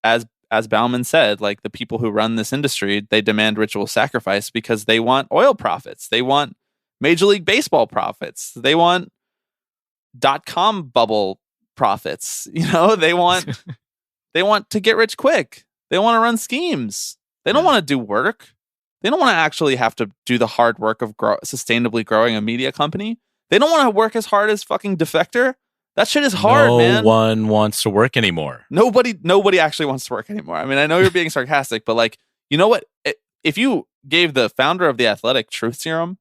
as Bauman said, like, the people who run this industry, they demand ritual sacrifice because they want oil profits. They want Major League Baseball profits. They want .com bubble profits. You know, they want to get rich quick. They want to run schemes. They don't want to do work. They don't want to actually have to do the hard work of sustainably growing a media company. They don't want to work as hard as fucking Defector. That shit is hard, man. No one wants to work anymore. Nobody actually wants to work anymore. I mean, I know you're being sarcastic, but like, you know what? If you gave the founder of The Athletic truth serum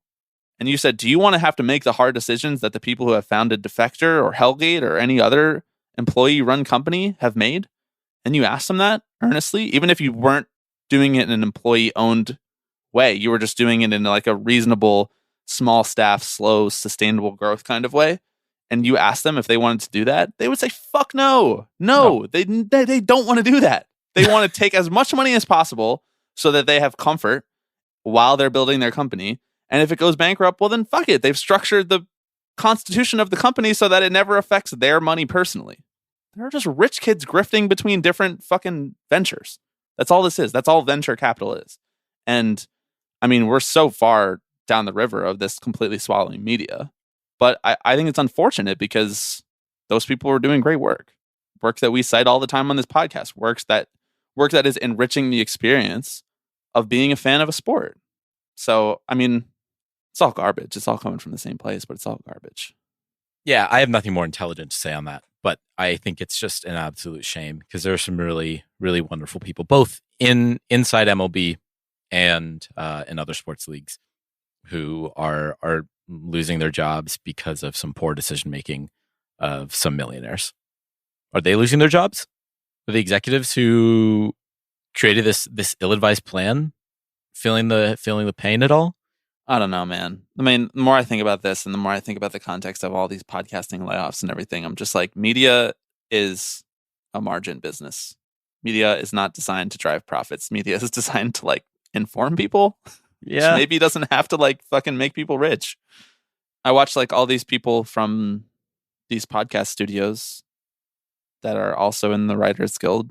and you said, do you want to have to make the hard decisions that the people who have founded Defector or Hellgate or any other employee-run company have made? And you asked them that earnestly, even if you weren't doing it in an employee-owned way, you were just doing it in like a reasonable, small staff, slow, sustainable growth kind of way. And you asked them if they wanted to do that, they would say, fuck no. No. They don't want to do that. They want to take as much money as possible so that they have comfort while they're building their company. And if it goes bankrupt, well, then fuck it. They've structured the constitution of the company so that it never affects their money personally. They're just rich kids grifting between different fucking ventures. That's all this is. That's all venture capital is. And I mean, we're so far down the river of this completely swallowing media. But I think it's unfortunate because those people are doing great work that we cite all the time on this podcast, work that is enriching the experience of being a fan of a sport. So, I mean, it's all garbage. It's all coming from the same place, but it's all garbage. Yeah, I have nothing more intelligent to say on that, but I think it's just an absolute shame because there are some really, really wonderful people, both inside MLB and in other sports leagues, who are losing their jobs because of some poor decision making of some millionaires. Are they losing their jobs? Are the executives who created this ill-advised plan feeling the pain at all? I don't know, man. I mean, the more I think about this and the more I think about the context of all these podcasting layoffs and everything, I'm just like, media is a margin business. Media is not designed to drive profits. Media is designed to like inform people. Yeah. Maybe it doesn't have to like fucking make people rich. I watch like all these people from these podcast studios that are also in the Writers Guild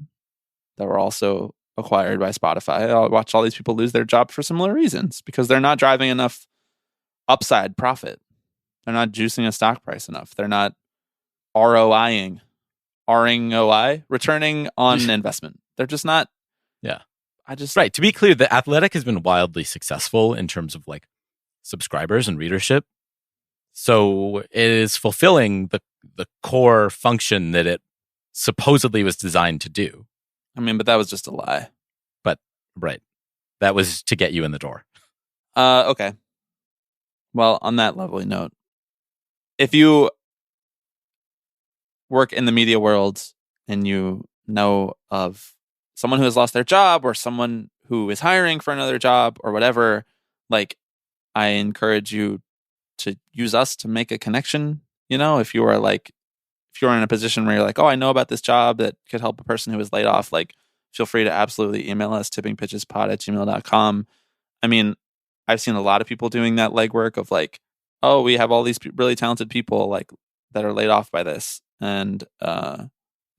that were also acquired by Spotify. I watch all these people lose their job for similar reasons because they're not driving enough upside profit. They're not juicing a stock price enough. They're not ROIing, returning on investment. They're just not. Yeah. Right. To be clear, The Athletic has been wildly successful in terms of like subscribers and readership. So it is fulfilling the core function that it supposedly was designed to do. I mean, but that was just a lie. But right. That was to get you in the door. Okay. Well, on that lovely note, if you work in the media world and you know of someone who has lost their job or someone who is hiring for another job or whatever, like, I encourage you to use us to make a connection. You know, if you're in a position where you're like, oh, I know about this job that could help a person who is laid off, like, feel free to absolutely email us, tippingpitchespod@gmail.com. I mean, I've seen a lot of people doing that legwork of like, oh, we have all these really talented people like that are laid off by this. And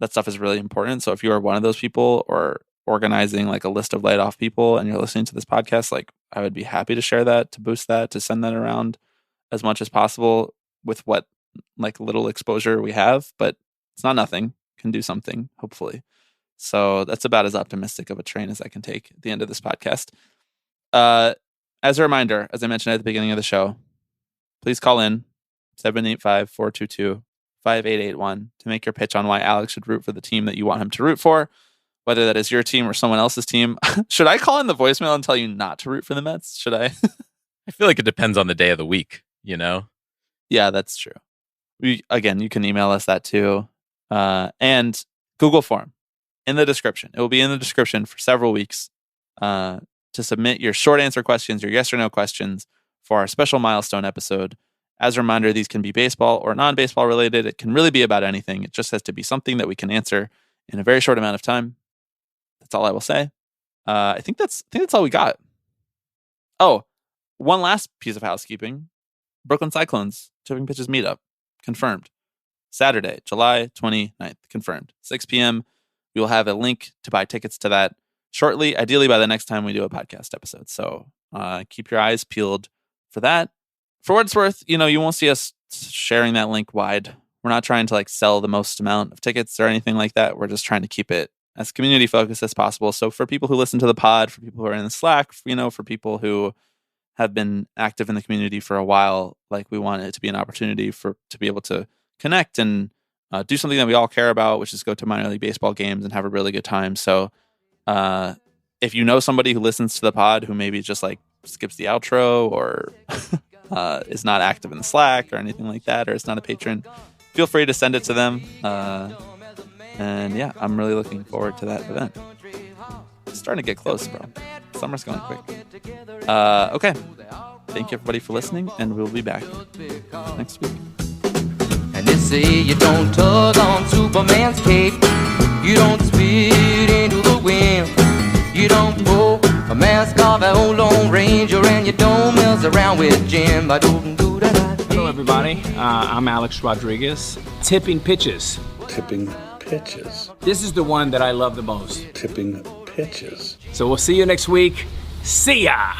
that stuff is really important. So if you are one of those people or organizing like a list of laid off people and you're listening to this podcast, like, I would be happy to share that, to boost that, to send that around as much as possible with what like little exposure we have, but it's not nothing. Can do something, hopefully. So that's about as optimistic of a train as I can take at the end of this podcast. As a reminder, as I mentioned at the beginning of the show, please call in 785-422-5881 to make your pitch on why Alex should root for the team that you want him to root for, whether that is your team or someone else's team. Should I call in the voicemail and tell you not to root for the Mets? Should I? I feel like it depends on the day of the week, you know? Yeah, that's true. You can email us that too. And Google form in the description. It will be in the description for several weeks to submit your short answer questions, your yes or no questions for our special milestone episode. As a reminder, these can be baseball or non-baseball related. It can really be about anything. It just has to be something that we can answer in a very short amount of time. That's all I will say. I think that's all we got. Oh, one last piece of housekeeping. Brooklyn Cyclones Tipping Pitches meetup confirmed. Saturday, July 29th, confirmed. 6 p.m. We will have a link to buy tickets to that shortly, ideally by the next time we do a podcast episode. So keep your eyes peeled for that. For what it's worth, you won't see us sharing that link wide. We're not trying to like sell the most amount of tickets or anything like that. We're just trying to keep it as community focused as possible. So for people who listen to the pod, for people who are in the Slack, for people who have been active in the community for a while, like, we want it to be an opportunity to be able to connect and do something that we all care about, which is go to minor league baseball games and have a really good time. So if you know somebody who listens to the pod who maybe just like skips the outro or is not active in the Slack or anything like that, or is not a patron, feel free to send it to them. And yeah, I'm really looking forward to that event. It's starting to get close, bro. Summer's going quick. Okay. Thank you, everybody, for listening, and we'll be back next week. And they say you don't tug on Superman's cape, you don't spit into the wind, you don't pull a mask off an old Lone Ranger, and you don't mess around with Jim. Hello, everybody. I'm Alex Rodriguez. Tipping pitches. Tipping pitches. This is the one that I love the most. Tipping pitches. So we'll see you next week. See ya!